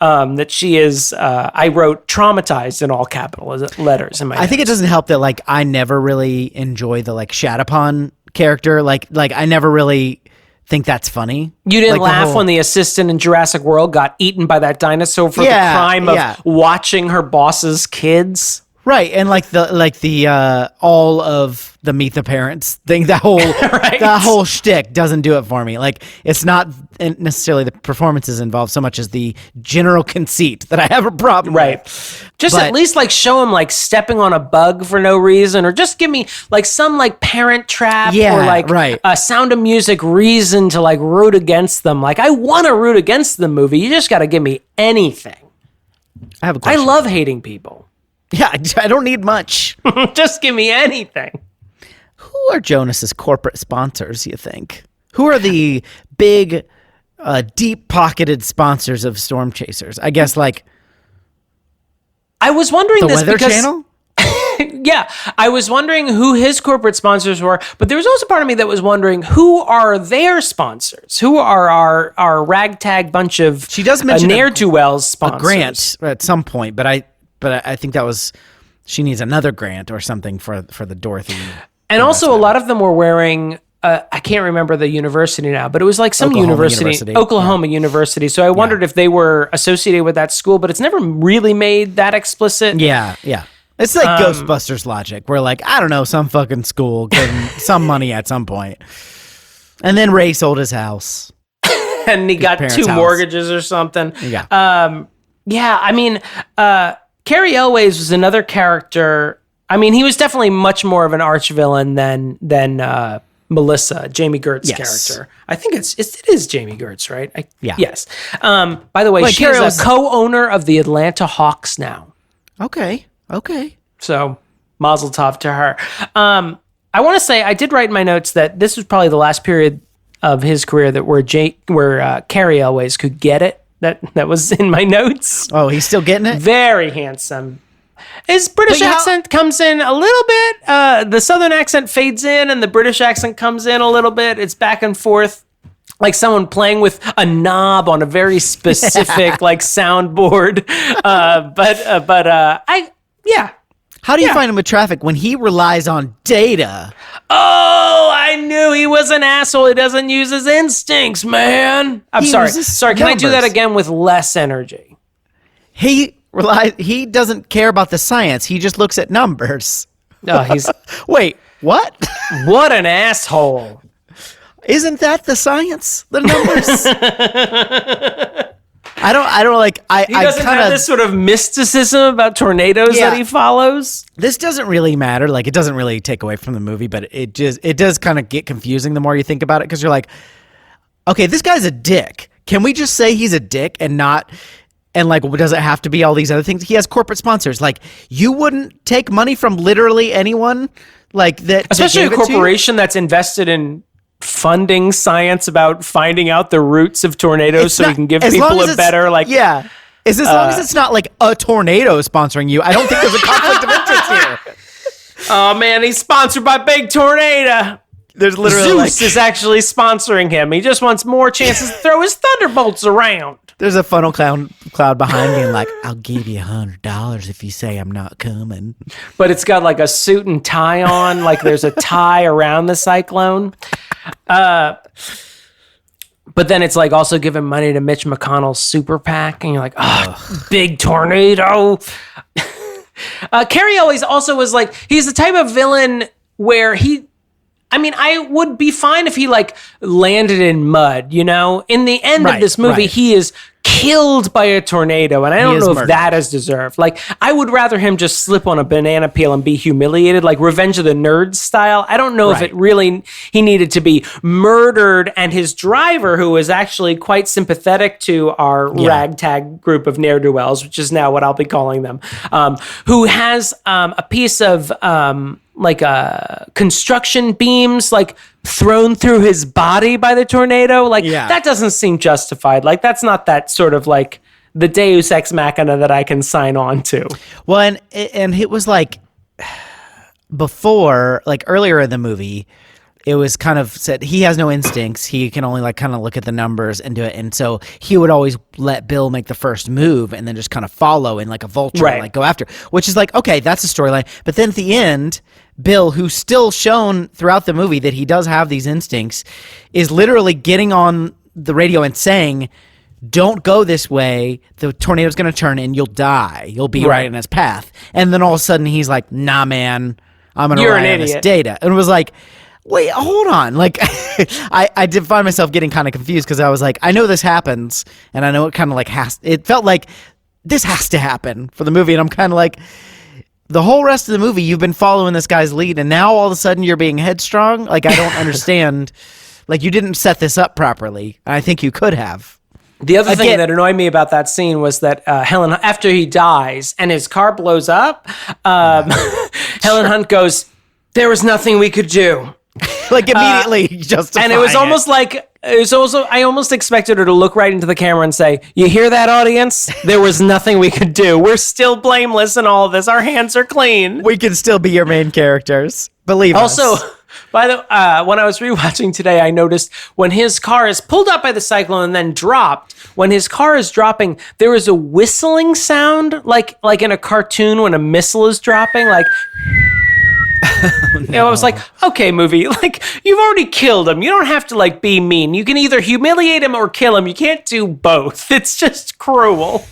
That she is, I wrote traumatized in all capital letters in my notes. I think it doesn't help that like I never really enjoy the like Shatapon character. Like I never really think that's funny. You didn't laugh when the assistant in Jurassic World got eaten by that dinosaur for the crime of watching her boss's kids? Right, and like the all of the Meet the Parents thing, that whole shtick doesn't do it for me. Like, it's not necessarily the performances involved so much as the general conceit that I have a problem with. Just at least like show him like stepping on a bug for no reason, or just give me like some like Parent Trap or like a Sound of Music reason to like root against them. Like, I want to root against the movie. You just got to give me anything. I have a question. I love hating people. Yeah, I don't need much. Just give me anything. Who are Jonas's corporate sponsors, you think? Who are the big, deep-pocketed sponsors of Storm Chasers? I guess, like... I was wondering the Weather Channel? Yeah, I was wondering who his corporate sponsors were, but there was also part of me that was wondering who are their sponsors? Who are our ragtag bunch of she does mention ne'er-do-wells sponsors? A grant at some point, but I think that was, she needs another grant or something for the Dorothy. And also a lot of them were wearing, I can't remember the university now, but it was like some Oklahoma University. So I wondered if they were associated with that school, but it's never really made that explicit. Yeah. It's like Ghostbusters logic. We're like, I don't know, some fucking school getting some money at some point. And then Ray sold his house. And he got 2 mortgages or something. Yeah. I mean, Cary Elwes was another character. I mean, he was definitely much more of an arch villain than Melissa, Jamie Gertz's character. I think it is Jamie Gertz, right? Yes. By the way, she is a co-owner of the Atlanta Hawks now. Okay. So, mazel tov to her. I want to say I did write in my notes that this was probably the last period of his career that where Cary Elwes could get it. That was in my notes. Oh, he's still getting it? Very handsome. His British accent comes in a little bit. The Southern accent fades in, and the British accent comes in a little bit. It's back and forth, like someone playing with a knob on a very specific like soundboard. How do you find him with traffic when he relies on data? Oh, I knew he was an asshole. He doesn't use his instincts, man. I'm sorry. Can I do that again with less energy? He doesn't care about the science. He just looks at numbers. Oh, he's wait, what? What an asshole. Isn't that the science? The numbers? I don't like. He doesn't have this sort of mysticism about tornadoes that he follows. This doesn't really matter. Like, it doesn't really take away from the movie, but it does kind of get confusing the more you think about it, because you're like, okay, this guy's a dick. Can we just say he's a dick and not? And like, does it have to be all these other things? He has corporate sponsors. Like, you wouldn't take money from literally anyone like that, especially a corporation that's invested in funding science about finding out the roots of tornadoes so we can give people a better as long as it's not like a tornado sponsoring you. I don't think there's a conflict of interest here. Oh man, he's sponsored by Big Tornado. There's literally Zeus is actually sponsoring him. He just wants more chances to throw his thunderbolts around. There's a funnel cloud behind me, and like, I'll give you $100 if you say I'm not coming. But it's got like a suit and tie on, like there's a tie around the cyclone. But then it's like also giving money to Mitch McConnell's super PAC, and you're like, oh, big tornado. Cary Elwes also was like, he's the type of villain where I would be fine if he like landed in mud, you know? In the end of this movie, he is killed by a tornado, and I don't know if that is deserved. Like, I would rather him just slip on a banana peel and be humiliated, like Revenge of the Nerds style. I don't know if it really, he needed to be murdered, and his driver, who was actually quite sympathetic to our ragtag group of ne'er-do-wells, which is now what I'll be calling them, who has a piece of construction beams like thrown through his body by the tornado. Like that doesn't seem justified. Like, that's not that sort of like the Deus Ex Machina that I can sign on to. Well, and it was like before, like earlier in the movie, it was kind of said he has no instincts. He can only like kind of look at the numbers and do it. And so he would always let Bill make the first move and then just kind of follow in like a vulture and like go after, which is like, okay, that's a storyline. But then at the end, Bill, who's still shown throughout the movie that he does have these instincts, is literally getting on the radio and saying, don't go this way. The tornado's going to turn and you'll die. You'll be right in its path. And then all of a sudden he's like, nah, man, I'm going to ride on this data. And it was like, wait, hold on. Like, I did find myself getting kind of confused because I was like, I know this happens, and I know it kind of like it felt like this has to happen for the movie. And I'm kind of like, the whole rest of the movie, you've been following this guy's lead, and now all of a sudden you're being headstrong? Like, I don't understand. Like, you didn't set this up properly. I think you could have. The other thing that annoyed me about that scene was that Helen, after he dies and his car blows up, Helen Hunt goes, there was nothing we could do. Like, immediately justifying and it was almost like, I almost expected her to look right into the camera and say, you hear that, audience? There was nothing we could do. We're still blameless in all of this. Our hands are clean. We can still be your main characters. Believe us. Also, when I was rewatching today, I noticed when his car is pulled up by the cyclone and then dropped, when his car is dropping, there is a whistling sound, like in a cartoon when a missile is dropping, like... I was like, okay, movie, like, you've already killed him. You don't have to, like, be mean. You can either humiliate him or kill him. You can't do both. It's just cruel.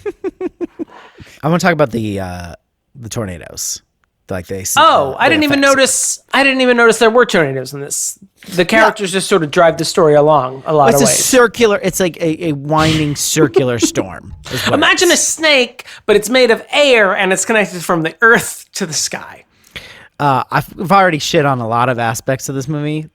I want to talk about the tornadoes. Like they. I didn't even notice. I didn't even notice there were tornadoes in this. The characters just sort of drive the story along a lot of ways. It's like a winding circular storm. Imagine a snake, but it's made of air and it's connected from the earth to the sky. I've already shit on a lot of aspects of this movie.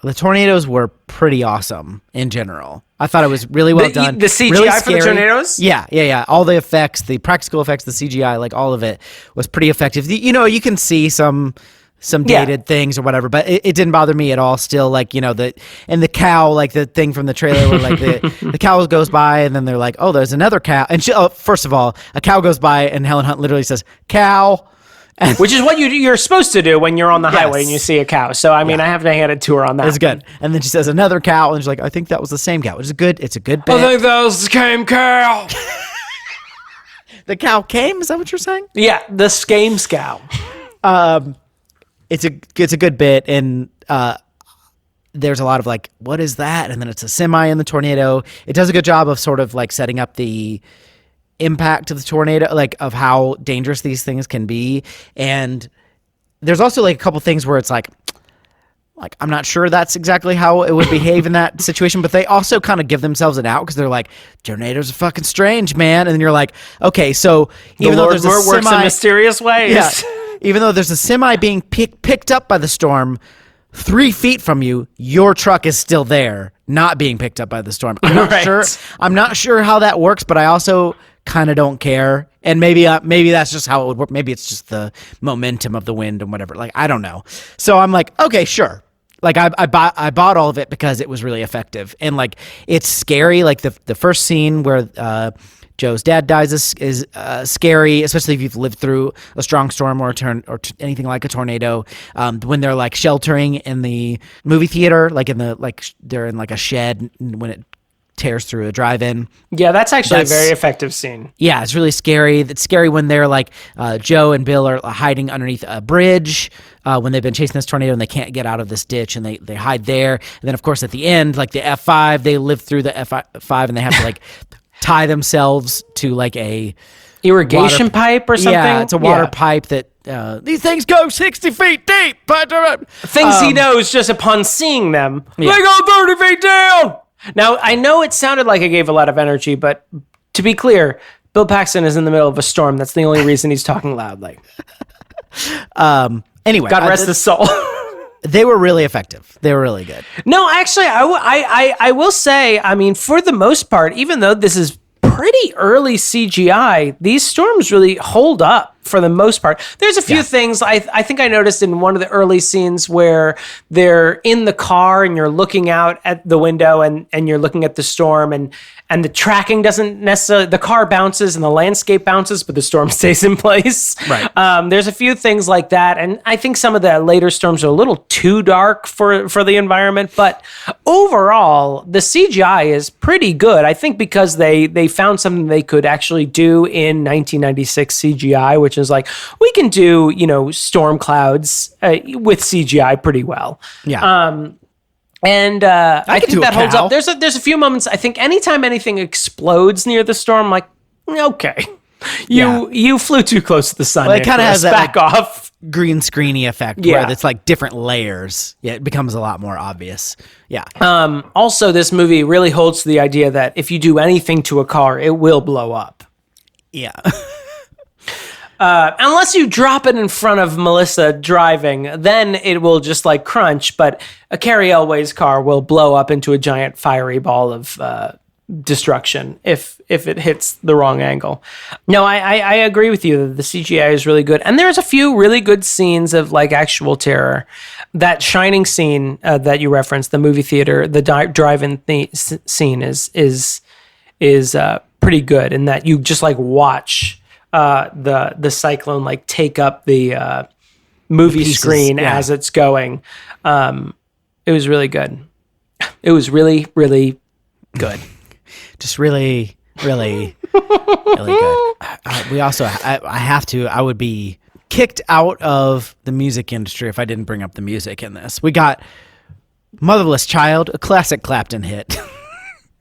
The tornadoes were pretty awesome in general. I thought it was really well done. The CGI really for the tornadoes? Yeah. All the effects, the practical effects, the CGI, like all of it was pretty effective. You can see some dated things or whatever, but it didn't bother me at all. Still, like, and the cow, like the thing from the trailer where like the cow goes by and then they're like, oh, there's another cow. And first of all, a cow goes by and Helen Hunt literally says, cow. Which is what you're supposed to do when you're on the highway and you see a cow. So, I mean, I have to hand it to her on that. It's good. And then she says another cow, and she's like, I think that was the same cow, which is good. It's a good bit. I think that was the same cow. The cow came? Is that what you're saying? Yeah, the same cow. It's a good bit, and there's a lot of like, what is that? And then it's a semi in the tornado. It does a good job of sort of like setting up the impact of the tornado, like of how dangerous these things can be. And there's also like a couple things where it's like I'm not sure that's exactly how it would behave in that situation, but they also kind of give themselves an out because they're like, tornadoes are fucking strange, man. And then you're like, okay, so even though there's a semi, works in mysterious ways. Yeah, even though there's a semi being picked up by the storm 3 feet from you, your truck is still there, not being picked up by the storm. I'm not sure how that works, but I also kind of don't care. And maybe that's just how it would work. Maybe it's just the momentum of the wind and whatever. Like, I don't know. So I'm like, okay, sure. Like I bought all of it because it was really effective. And like, it's scary. Like the first scene where Joe's dad dies is scary, especially if you've lived through a strong storm or anything like a tornado. When they're like sheltering in the movie theater, like they're in like a shed when it tears through a drive-in. Yeah, that's actually a very effective scene. Yeah, it's really scary. It's scary when they're like Joe and Bill are hiding underneath a bridge when they've been chasing this tornado and they can't get out of this ditch and they hide there. And then of course at the end, like the F5, they live through the F5 and they have to like tie themselves to like a irrigation pipe or something. Yeah, it's a water pipe that these things go 60 feet deep. Things he knows just upon seeing them. Yeah. They go 30 feet down. Now, I know it sounded like I gave a lot of energy, but to be clear, Bill Paxton is in the middle of a storm. That's the only reason he's talking loudly. Anyway. God rest his soul. They were really effective. They were really good. No, actually, I will say, I mean, for the most part, even though this is pretty early CGI, these storms really hold up for the most part. There's a few things I think I noticed in one of the early scenes where they're in the car and you're looking out at the window and you're looking at the storm and the tracking doesn't necessarily, the car bounces and the landscape bounces, but the storm stays in place. Right. There's a few things like that. And I think some of the later storms are a little too dark for the environment, but overall the CGI is pretty good. I think because they found something they could actually do in 1996 CGI, which is like, we can do, storm clouds with CGI pretty well. Yeah. And I think that holds cow. up. There's a few moments. I think anytime anything explodes near the storm, I'm like, okay, you flew too close to the sun. Well, it kind of has that back off green screeny effect where it's like different layers. Yeah, it becomes a lot more obvious. Yeah. Also, this movie really holds to the idea that if you do anything to a car, it will blow up. Yeah. Unless you drop it in front of Melissa driving, then it will just like crunch. But a Carrie Elway's car will blow up into a giant fiery ball of destruction if it hits the wrong angle. No, I agree with you that the CGI is really good, and there's a few really good scenes of like actual terror. That Shining scene that you referenced, the movie theater, the drive-in scene is pretty good in that you just like watch the cyclone like take up the movie screen as it's going. It was really good. It was really, really good. Just really, really, really good. We also, I would be kicked out of the music industry if I didn't bring up the music in this. We got Motherless Child, a classic Clapton hit.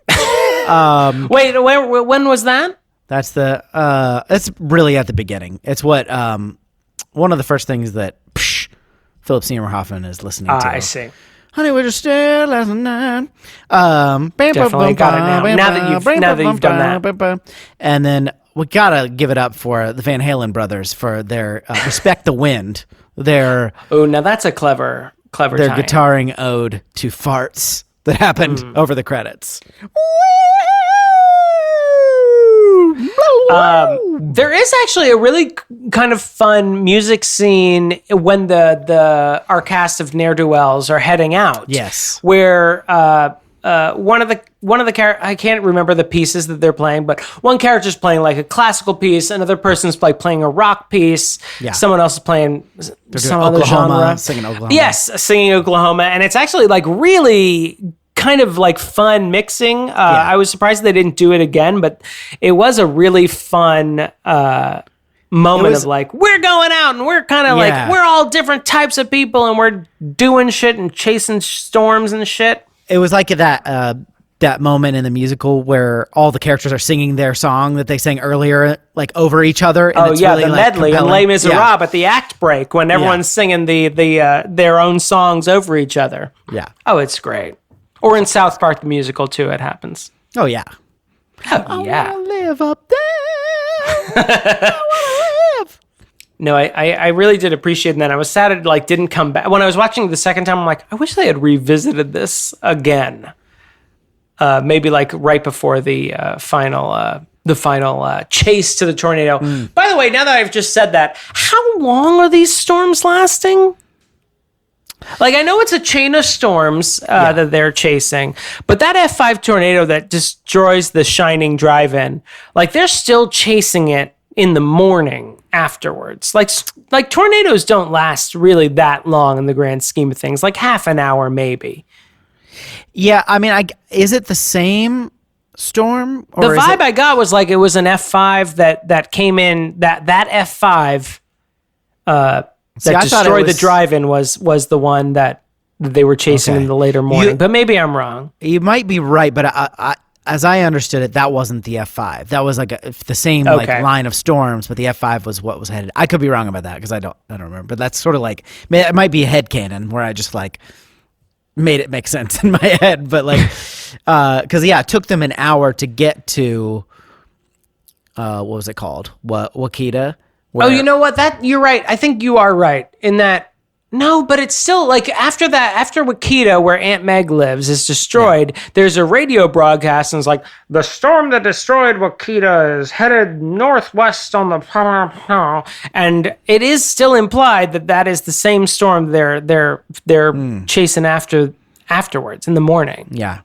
Wait, when was that? That's it's really at the beginning. It's what, one of the first things that Philip Seymour Hoffman is listening to. I see. Honey, we're just still last night. Definitely got it now. Now that you've done that. And then we gotta give it up for the Van Halen brothers for their Respect the Wind. Now that's a clever their tie-in. guitaring ode to farts that happened over the credits. There is actually a really kind of fun music scene when our cast of ne'er-do-wells are heading out. Yes, where one of the I can't remember the pieces that they're playing, but one character's playing like a classical piece, another person's like playing a rock piece. Yeah. Someone else is playing some other genre, singing Oklahoma. Yes, singing Oklahoma, and it's actually like really kind of like fun mixing. I was surprised they didn't do it again, but it was a really fun moment of like, we're going out and we're kind of like, we're all different types of people and we're doing shit and chasing storms and shit. It was like that moment in the musical where all the characters are singing their song that they sang earlier, like over each other. And it's really, the medley in Les Miserables at the act break when everyone's singing their own songs over each other. Yeah. Oh, it's great. Or in South Park the musical too, it happens. Oh yeah. Oh yeah. I wanna live up there. I wanna live. No, I really did appreciate that. I was sad it like didn't come back. When I was watching it the second time, I'm like, I wish they had revisited this again. Maybe like right before the final chase to the tornado. By the way, now that I've just said that, how long are these storms lasting? Like, I know it's a chain of storms that they're chasing, but that F5 tornado that destroys the Shining drive-in, like, they're still chasing it in the morning afterwards. Like tornadoes don't last really that long in the grand scheme of things, like half an hour maybe. Yeah, I mean, is it the same storm? Or the vibe I got was like it was an F5 that came in, that F5... that destroyed the drive-in was the one that they were chasing in the later morning. But maybe I'm wrong. You might be right, but I, as I understood it, that wasn't the F5. That was like the same like line of storms, but the F5 was what was headed. I could be wrong about that because I don't remember. But that's sort of like, it might be a headcanon where I just like made it make sense in my head. But like, because it took them an hour to get to what was it called? Wakita. You know what? You're right. I think you are right in that. No, but it's still like after Wakita, where Aunt Meg lives, is destroyed, there's a radio broadcast and it's like, the storm that destroyed Wakita is headed northwest on the... And it is still implied that is the same storm they're chasing afterwards in the morning. Yeah.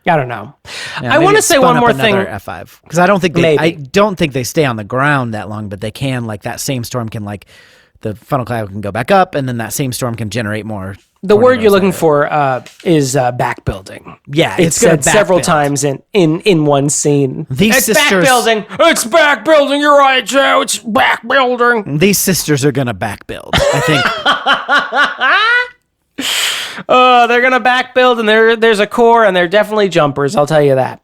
I don't know. Yeah, I want to say one more thing. F5, because I don't think they stay on the ground that long, but they can, like, that same storm can, like, the funnel cloud can go back up, and then that same storm can generate more. The word you're looking for is back building. Yeah, it's said several times in one scene. It's back building. It's back building. You're right, Joe. It's back building. These sisters are gonna back build, I think. They're gonna back build, and there's a core, and they're definitely jumpers. I'll tell you that.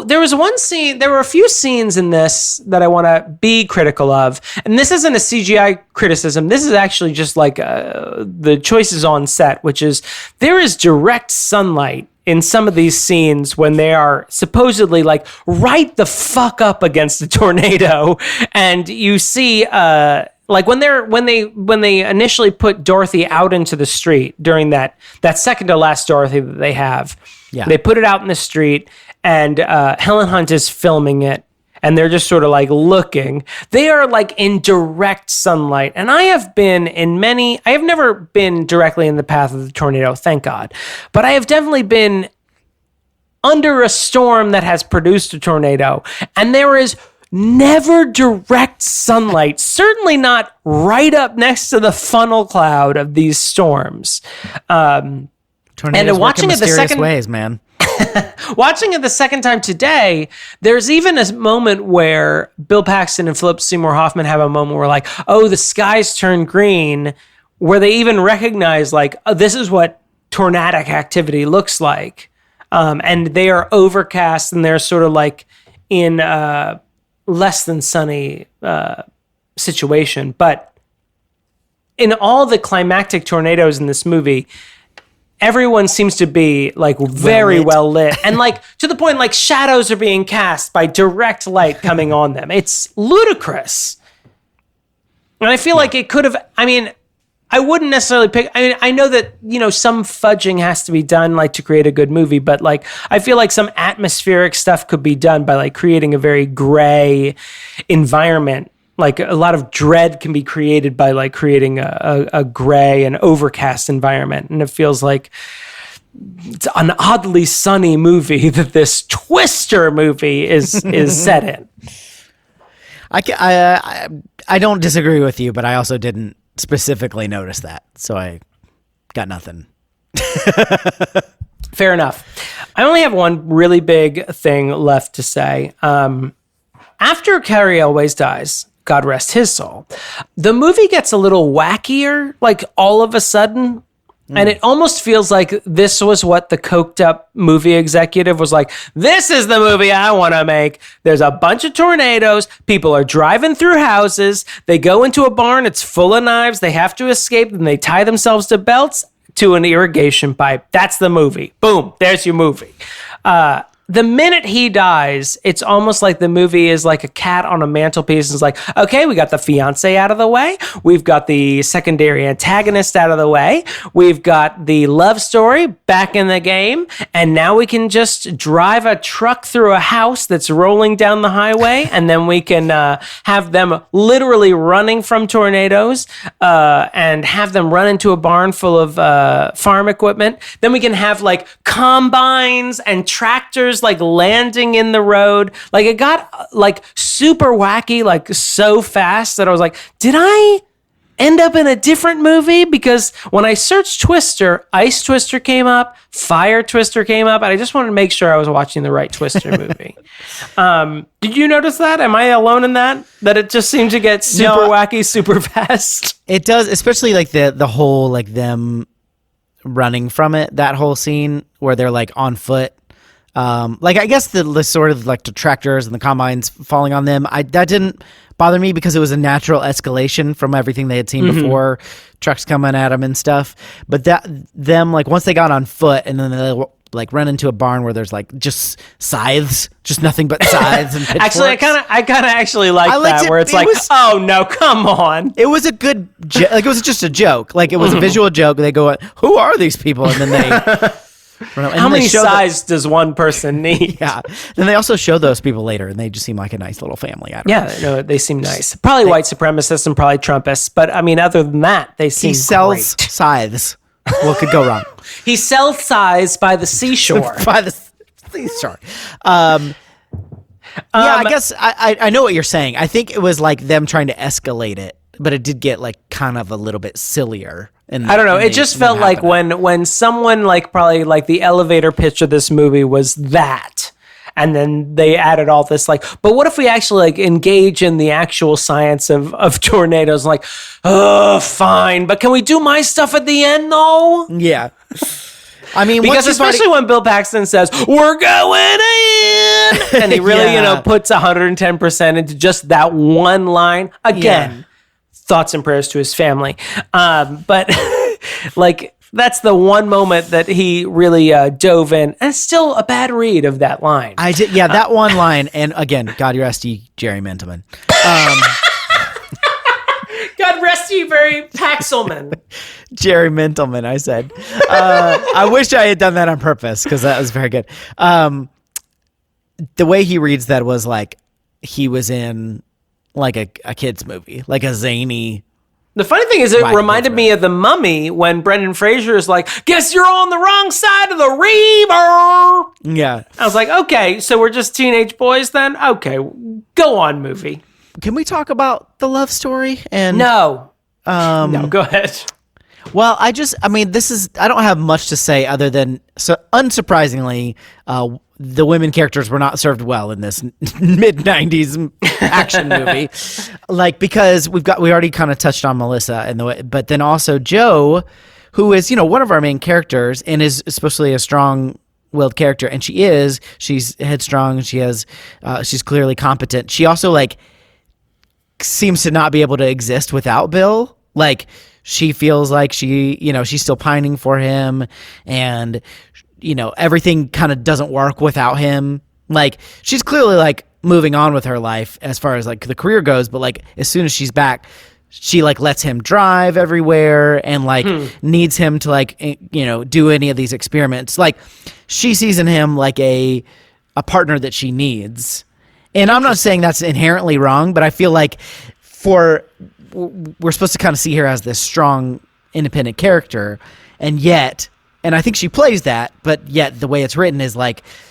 There was one scene. There were a few scenes in this that I want to be critical of, and this isn't a CGI criticism. This is actually just like the choices on set, which is there is direct sunlight in some of these scenes when they are supposedly like right the fuck up against the tornado, and you see like when they initially put Dorothy out into the street during that second to last Dorothy that they have. Yeah. They put it out in the street, and Helen Hunt is filming it, and they're just sort of like looking. They are like in direct sunlight, and I have never been directly in the path of the tornado, thank God, but I have definitely been under a storm that has produced a tornado, and there is never direct sunlight, certainly not right up next to the funnel cloud of these storms. Tornadoes and watching it the second ways, man. Watching it the second time today, there's even a moment where Bill Paxton and Philip Seymour Hoffman have a moment where like, oh, the skies turn green, where they even recognize like, oh, this is what tornadic activity looks like. And they are overcast, and they're sort of like in less than sunny situation. But in all the climactic tornadoes in this movie, everyone seems to be like very well lit. And like to the point like shadows are being cast by direct light coming on them. It's ludicrous. And I feel like it could have, I wouldn't necessarily pick, I know that, some fudging has to be done like to create a good movie, but like I feel like some atmospheric stuff could be done by like creating a very gray environment. Like a lot of dread can be created by like creating a gray and overcast environment. And it feels like it's an oddly sunny movie that this Twister movie is set in. I don't disagree with you, but I also didn't specifically notice that. So I got nothing. Fair enough. I only have one really big thing left to say. After Carrie Elways dies, God rest his soul, the movie gets a little wackier, like all of a sudden. And it almost feels like this was what the coked up movie executive was like, this is the movie I want to make. There's a bunch of tornadoes. People are driving through houses. They go into a barn. It's full of knives. They have to escape, and they tie themselves to belts to an irrigation pipe. That's the movie. Boom. There's your movie. The minute he dies, it's almost like the movie is like a cat on a mantelpiece. It's like, okay, we got the fiance out of the way. We've got the secondary antagonist out of the way. We've got the love story back in the game. And now we can just drive a truck through a house that's rolling down the highway. And then we can have them literally running from tornadoes and have them run into a barn full of farm equipment. Then we can have like combines and tractors like landing in the road. Like it got like super wacky, like so fast that I was like, did I end up in a different movie? Because when I searched Twister, Ice Twister came up, Fire Twister came up, and I just wanted to make sure I was watching the right Twister movie. Did you notice that? Am I alone in that? That it just seemed to get super wacky, super fast? It does, especially like the whole like them running from it, that whole scene where they're like on foot. Like I guess the sort of like the tractors and the combines falling on them, that didn't bother me because it was a natural escalation from everything they had seen before, trucks coming at them and stuff. But them like once they got on foot and then they like run into a barn where there's like just scythes, just nothing but scythes and pitchforks. Actually, I kind of actually like that where it's like, oh no, come on. It was a good like it was just a joke, like it was a visual joke. They go, who are these people? And then they. How many size does one person need? Yeah. Then they also show those people later, and they just seem like a nice little family. I don't know. No, they seem nice. Probably white supremacists and probably Trumpists, but I mean, other than that, they seem He sells scythes. What could go wrong? He sells scythes by the seashore. By the seashore. I guess I know what you're saying. I think it was like them trying to escalate it, but it did get like kind of a little bit sillier. I don't know. It just felt like when someone like probably like the elevator pitch of this movie was that, And then they added all this like, but what if we actually like engage in the actual science of tornadoes? Like, oh, fine, but can we do my stuff at the end though? Yeah. I mean, because especially when Bill Paxton says, we're going in, and he really, puts 110% into just that one line. Again, thoughts and prayers to his family. But like, that's the one moment that he really dove in. And it's still a bad read of that line. I did. Yeah, that one line. And again, God rest you, Jerry Mentleman. God rest you, Barry Paxelman. Jerry Mentleman, I said. I wish I had done that on purpose because that was very good. The way he reads that was like he was in like a kid's movie, like a zany. The funny thing is, it reminded me of The Mummy when Brendan Fraser is like, guess you're on the wrong side of the river. Yeah. I was like, okay, so we're just teenage boys then? Okay, go on, movie. Can we talk about the love story? And no, go ahead. Well, I don't have much to say other than, so unsurprisingly, the women characters were not served well in this mid-90s action movie. Like, because we already kind of touched on Melissa but then also Joe, who is, one of our main characters and is especially a strong-willed character. And she's headstrong. She's clearly competent. She also seems to not be able to exist without Bill. Like, she feels like she's still pining for him, and everything kind of doesn't work without him. Like, she's clearly moving on with her life as far as the career goes, but as soon as she's back, she lets him drive everywhere and needs him to do any of these experiments. She sees in him a partner that she needs. And I'm not saying that's inherently wrong, but I feel like we're supposed to kind of see her as this strong, independent character, and I think she plays that, but yet the way it's written is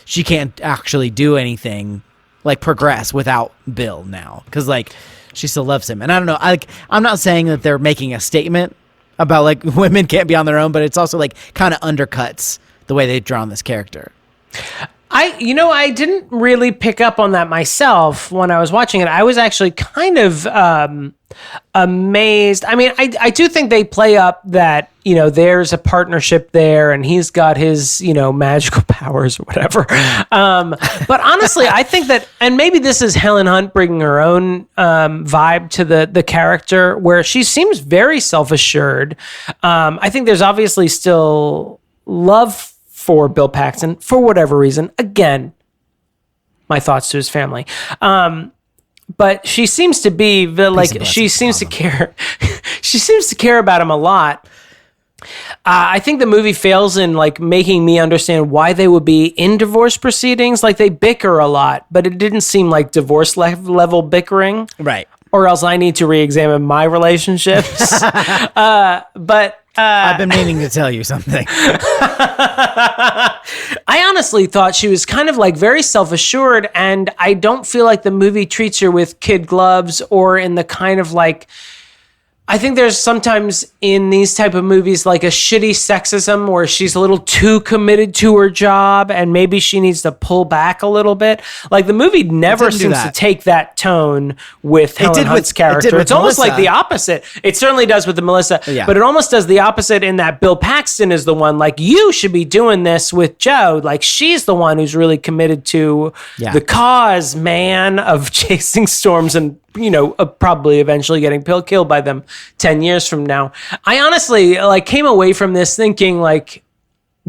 she can't actually do anything, progress without Bill now, because she still loves him. And I don't know, I'm not saying that they're making a statement about women can't be on their own, but it's also kind of undercuts the way they've drawn this character. I didn't really pick up on that myself when I was watching it. I was actually kind of amazed. I mean, I do think they play up that, there's a partnership there and he's got his, magical powers or whatever. But honestly, I think that, and maybe this is Helen Hunt bringing her own vibe to the character where she seems very self-assured. I think there's obviously still love for Bill Paxton, for whatever reason. Again, my thoughts to his family. But she seems to be she seems to care. She seems to care about him a lot. I think the movie fails in making me understand why they would be in divorce proceedings. They bicker a lot, but it didn't seem like divorce level bickering. Right. Or else I need to re-examine my relationships. But I've been meaning to tell you something. I honestly thought she was kind of very self-assured, and I don't feel like the movie treats her with kid gloves or in the kind of I think there's sometimes in these type of movies a shitty sexism where she's a little too committed to her job and maybe she needs to pull back a little bit. The movie never seems to take that tone with Helen Hunt's character. It's almost like the opposite. It certainly does with the Melissa, but it almost does the opposite in that Bill Paxton is the one you should be doing this with Joe. She's the one who's really committed to the cause, man, of chasing storms and probably eventually getting killed by them 10 years from now. I honestly came away from this thinking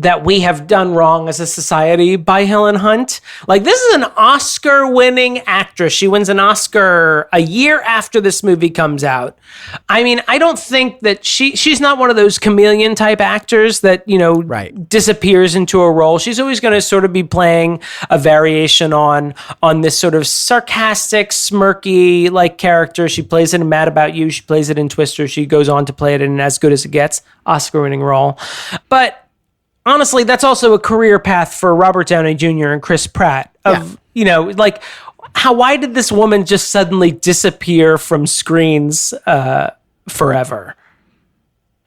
that we have done wrong as a society by Helen Hunt. This is an Oscar-winning actress. She wins an Oscar a year after this movie comes out. I mean, I don't think that she's not one of those chameleon type actors that, disappears into a role. She's always going to sort of be playing a variation on this sort of sarcastic, smirky character. She plays it in Mad About You. She plays it in Twister. She goes on to play it in As Good as It Gets, Oscar-winning role. But honestly, that's also a career path for Robert Downey Jr. and Chris Pratt. Why did this woman just suddenly disappear from screens forever?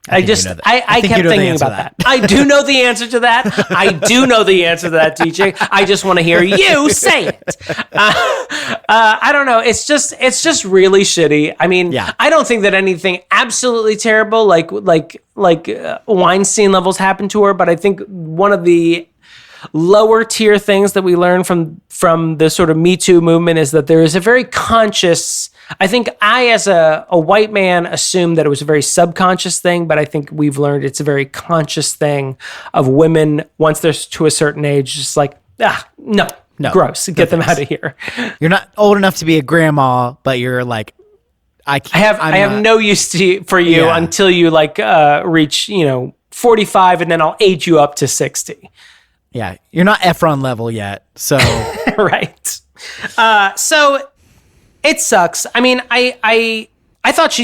I kept thinking about that. I do know the answer to that. I do know the answer to that, DJ. I just want to hear you say it. I don't know. It's just really shitty. I mean, I don't think that anything absolutely terrible like Weinstein levels happened to her, but I think one of the lower tier things that we learn from the sort of Me Too movement is that there is a very conscious, I think I, as a white man, assumed that it was a very subconscious thing, but I think we've learned it's a very conscious thing of women, once they're to a certain age, just like, no, gross, get them out of here. You're not old enough to be a grandma, but you're like, I have no use for you until you reach, 45, and then I'll age you up to 60. Yeah, you're not Efron level yet, so. Right. So it sucks. I mean, I thought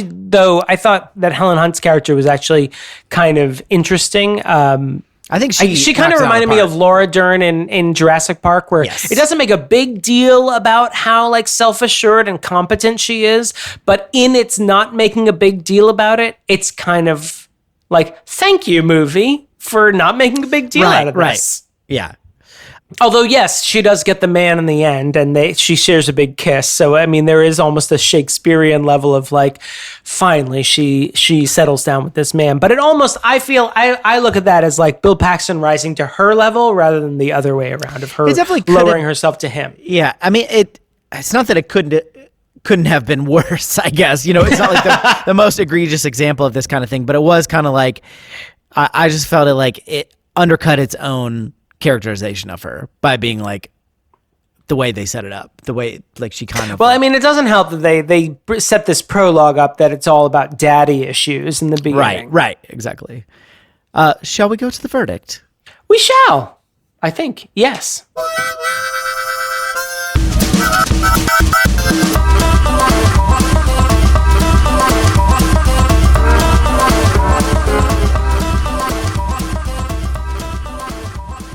that Helen Hunt's character was actually kind of interesting. I think she kind of reminded me of Laura Dern in Jurassic Park, where it doesn't make a big deal about how self-assured and competent she is, but in its not making a big deal about it, it's kind of like, thank you, movie, for not making a big deal out of this. Right. Yeah. Although, yes, she does get the man in the end, and she shares a big kiss. So, I mean, there is almost a Shakespearean level of finally she settles down with this man. But it almost, I feel, I look at that as Bill Paxton rising to her level rather than the other way around of her lowering herself to him. Yeah. I mean, it's not that it couldn't have been worse, I guess. It's not like the most egregious example of this kind of thing, but it was kind of I just felt it undercut its own characterization of her by being the way they set it up, the way she kind of. Well, I mean, it doesn't help that they set this prologue up that it's all about daddy issues in the beginning. Right, exactly. Shall we go to the verdict? We shall. I think yes.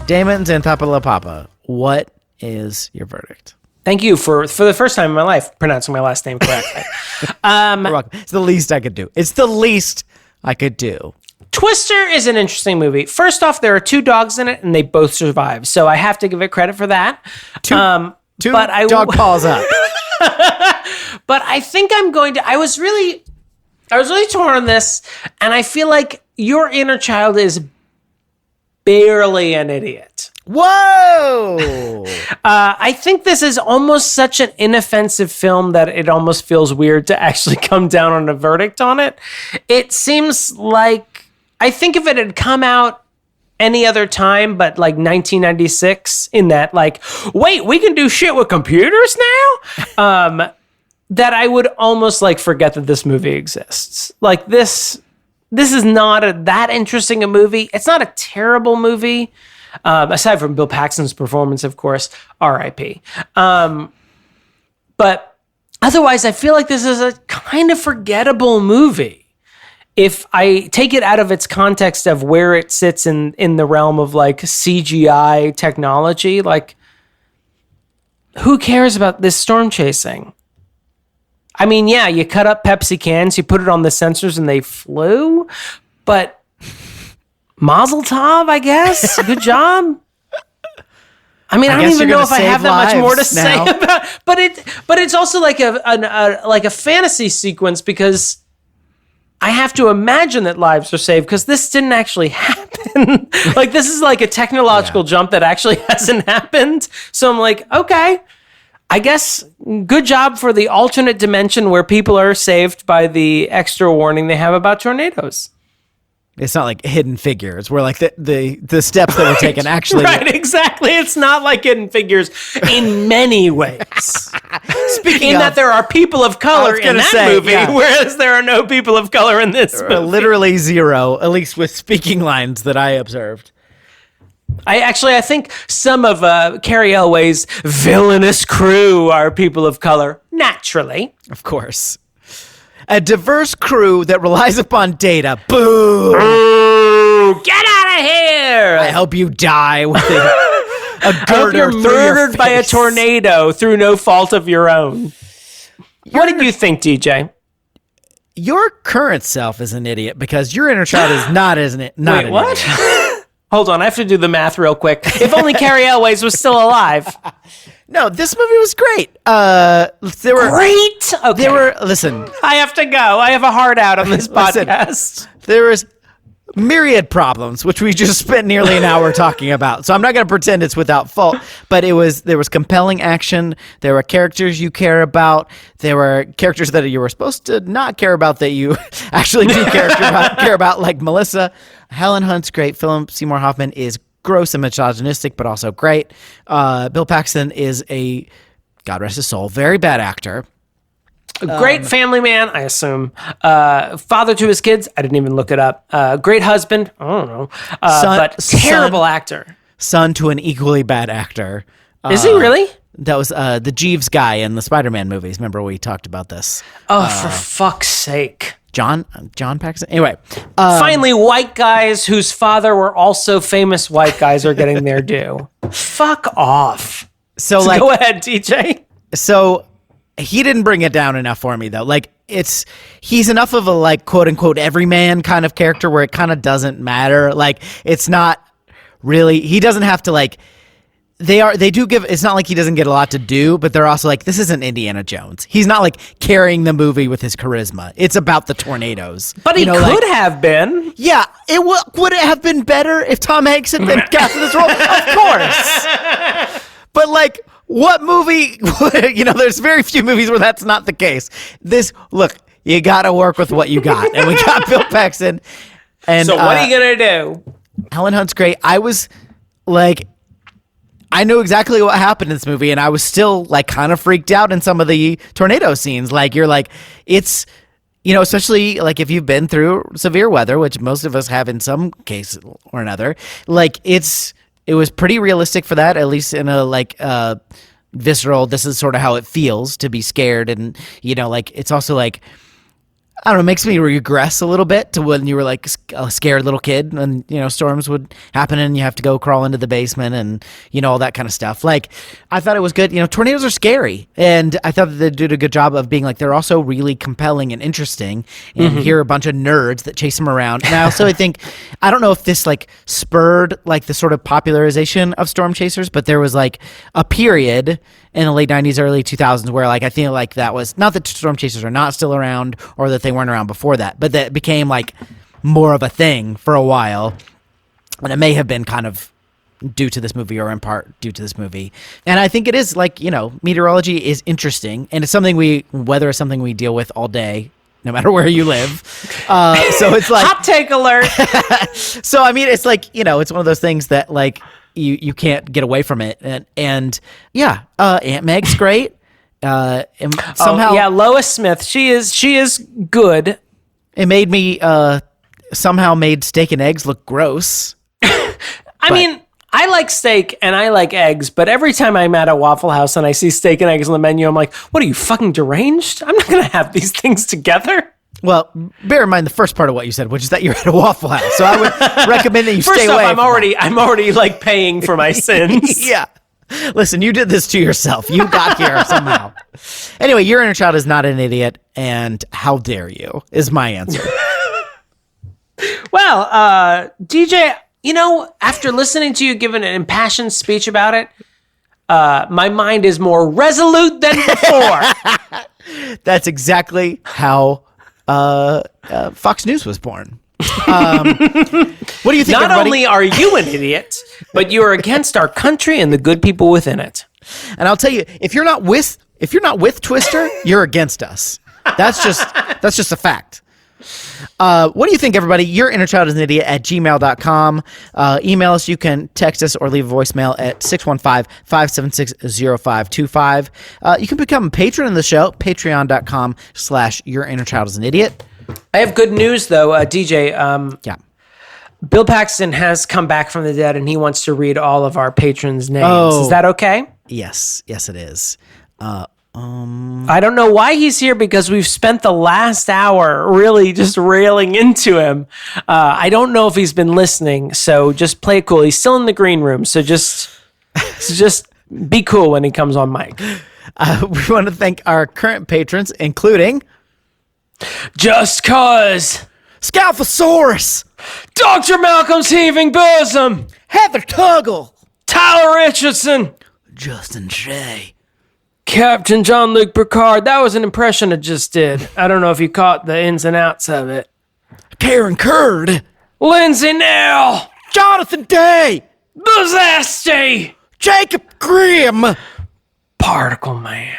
Damon Xanthopoulos, what is your verdict? Thank you for the first time in my life pronouncing my last name correctly. You're welcome. It's the least I could do. Twister is an interesting movie. First off, there are 2 dogs in it, and they both survive, so I have to give it credit for that. Two dog paws up. But I think I'm going to. I was really torn on this, and I feel like your inner child is barely an idiot. Whoa! I think this is almost such an inoffensive film that it almost feels weird to actually come down on a verdict on it. It seems like, I think if it had come out any other time but 1996, in that wait, we can do shit with computers now? That I would almost forget that this movie exists. This is not that interesting a movie. It's not a terrible movie, aside from Bill Paxton's performance, of course, R.I.P. But otherwise, I feel like this is a kind of forgettable movie. If I take it out of its context of where it sits in the realm of CGI technology, who cares about this storm chasing? I mean, yeah, you cut up Pepsi cans, you put it on the sensors, and they flew. But Mazel Tov, I guess. Good job. I mean, I don't even know if I have that much more to say about. But it's also like a fantasy sequence, because I have to imagine that lives are saved, because this didn't actually happen. This is a technological jump that actually hasn't happened. So I'm okay. I guess good job for the alternate dimension where people are saved by the extra warning they have about tornadoes. It's not like Hidden Figures, where the steps that were taken actually. Right, exactly. It's not like Hidden Figures in many ways. Speaking of, that there are people of color in that movie, whereas there are no people of color in this movie. Literally zero, at least with speaking lines that I observed. I think some of Carrie Elway's villainous crew are people of color, naturally. Of course. A diverse crew that relies upon data. Boo! Boo! Get out of here! I hope you die with a girder. I hope you're murdered by a tornado through no fault of your own. What did you think, DJ? your current self is an idiot because your inner child is not, isn't it? Not Wait, what? Hold on, I have to do the math real quick. If only Carrie Elways was still alive. No, this movie was great. Great. Okay. Listen. I have to go. I have a heart out on this podcast. There was myriad problems, which we just spent nearly an hour talking about. So I'm not going to pretend it's without fault, but there was compelling action. There were characters you care about. There were characters that you were supposed to not care about that you actually do care about, like Melissa. Helen Hunt's great. Philip Seymour Hoffman is gross and misogynistic, but also great. Bill Paxton is a, God rest his soul, very bad actor. A great family man, I assume. Father to his kids. I didn't even look it up. Great husband. I don't know. But terrible actor. Son to an equally bad actor. Is he really? That was the Jeeves guy in the Spider-Man movies. Remember we talked about this? Oh, for fuck's sake. John Paxton. Anyway, finally, white guys whose father were also famous white guys are getting their due. Fuck off. So go ahead, DJ. So he didn't bring it down enough for me though. Like he's enough of a like quote unquote everyman kind of character where it kind of doesn't matter. Like it's not really, he doesn't have to like, they do give, it's not like he doesn't get a lot to do, but they're also like, this isn't Indiana Jones. He's not like carrying the movie with his charisma. It's about the tornadoes. But he could have been. Yeah. Would it have been better if Tom Hanks had been cast in this role? Of course. But like, what movie, there's very few movies where that's not the case. Look, you got to work with what you got. And we got Bill Paxton. And so what are you going to do? Helen Hunt's great. I was like, I knew exactly what happened in this movie, and I was still like kind of freaked out in some of the tornado scenes. Like you're like, it's, especially like if you've been through severe weather, which most of us have in some case or another, like it was pretty realistic for that, at least in a visceral, this is sort of how it feels to be scared. And, like, it's also like, I don't know, it makes me regress a little bit to when you were like a scared little kid and, storms would happen and you have to go crawl into the basement and, all that kind of stuff. Like, I thought it was good. Tornadoes are scary. And I thought that they did a good job of being like, they're also really compelling and interesting. And here are a bunch of nerds that chase them around. And I also think, I don't know if this like spurred like the sort of popularization of storm chasers, but there was like a period in the late 90s, early 2000s where like I feel like that was not that storm chasers are not still around or that they weren't around before that, but that became like more of a thing for a while. And it may have been kind of due to this movie or in part due to this movie. And I think it is like, meteorology is interesting and it's something weather is something we deal with all day, no matter where you live. So it's like hot take alert. So, I mean, it's like, it's one of those things that like, you can't get away from it. And Aunt Meg's great. And somehow Lois Smith, she is good. It made me somehow made steak and eggs look gross. I mean, I like steak and I like eggs, but every time I'm at a Waffle House and I see steak and eggs on the menu, I'm like, what are you, fucking deranged? I'm not going to have these things together. Well, bear in mind the first part of what you said, which is that you're at a Waffle House. So I would recommend that you First stay off, away. I'm already like paying for my sins. Yeah. Listen, you did this to yourself. You got here somehow. Anyway, your inner child is not an idiot, and how dare you is my answer. Well, DJ, after listening to you give an impassioned speech about it, my mind is more resolute than before. That's exactly how Fox News was born. What do you think? Not everybody? only are you an idiot, but you are against our country and the good people within it. And I'll tell you, if you're not with Twister, you're against us. That's just a fact. What do you think, everybody? Your inner child is an idiot at gmail.com. Email us. You can text us or leave a voicemail at 615-576-0525. You can become a patron of the show, patreon.com/your inner child is an idiot. I have good news, though, DJ. Yeah. Bill Paxton has come back from the dead, and he wants to read all of our patrons' names. Oh. Is that okay? Yes, it is. I don't know why he's here because we've spent the last hour really just railing into him. I don't know if he's been listening, so just play it cool. He's still in the green room, so just be cool when he comes on mic. We want to thank our current patrons, including Just cause. Scalfasaurus. Dr. Malcolm's Heaving Bosom. Heather Tuggle. Tyler Richardson. Justin Shea. Captain Jean-Luc Picard. That was an impression I just did. I don't know if you caught the ins and outs of it. Karen Curd. Lindsey Nell. Jonathon Day. The Zesty. Jacob Grimm. Particle Man.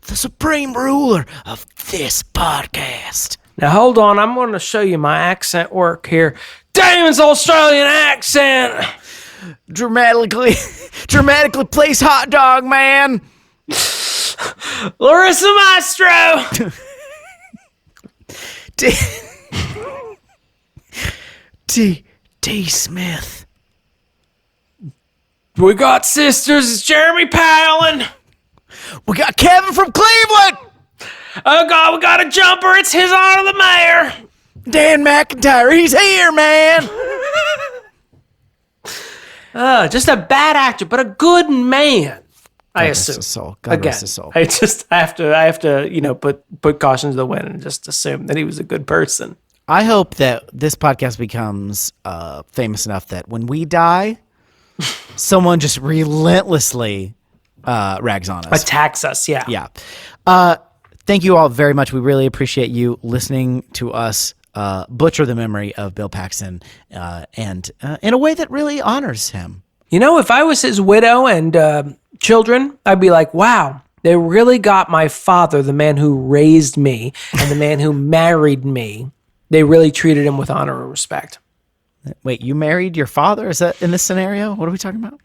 The supreme ruler of this podcast. Now hold on, I'm going to show you my accent work here. Damon's Australian accent. Dramatically place hot dog man. Larissa Maestro. T. Smith. We got sisters. It's Jeremy Powlen. We got Kevin from Cleveland. Oh God, we got a jumper. It's Hizoner the mayor. Dan McIntyre. He's here, man. Just a bad actor, but a good man. I assume. Rest his soul. God rest his soul. I have to, put caution to the wind and just assume that he was a good person. I hope that this podcast becomes famous enough that when we die, someone just relentlessly rags on us. Attacks us, yeah. Yeah. Thank you all very much. We really appreciate you listening to us butcher the memory of Bill Paxton and in a way that really honors him. If I was his widow and children, I'd be like, wow, they really got my father, the man who raised me and the man who married me. They really treated him with honor and respect. Wait, you married your father? Is that in this scenario? What are we talking about?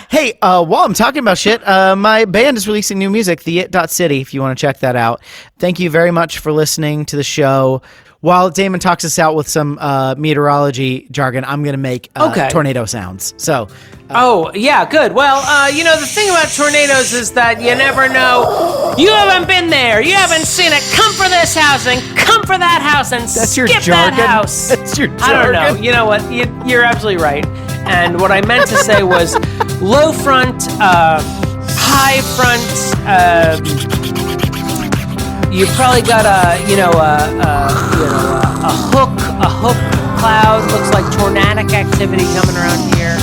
Hey, while I'm talking about shit, my band is releasing new music, theit.city, if you want to check that out. Thank you very much for listening to the show. While Damon talks us out with some meteorology jargon, I'm going to make tornado sounds. So, oh, yeah, good. Well, the thing about tornadoes is that you never know. You haven't been there. You haven't seen it. Come for this house and come for that house and that's skip your jargon? that house. That's your jargon? I don't know. You know what? You're absolutely right. And what I meant to say was low front, high front. You've probably got a hook cloud. Looks like tornadic activity coming around here.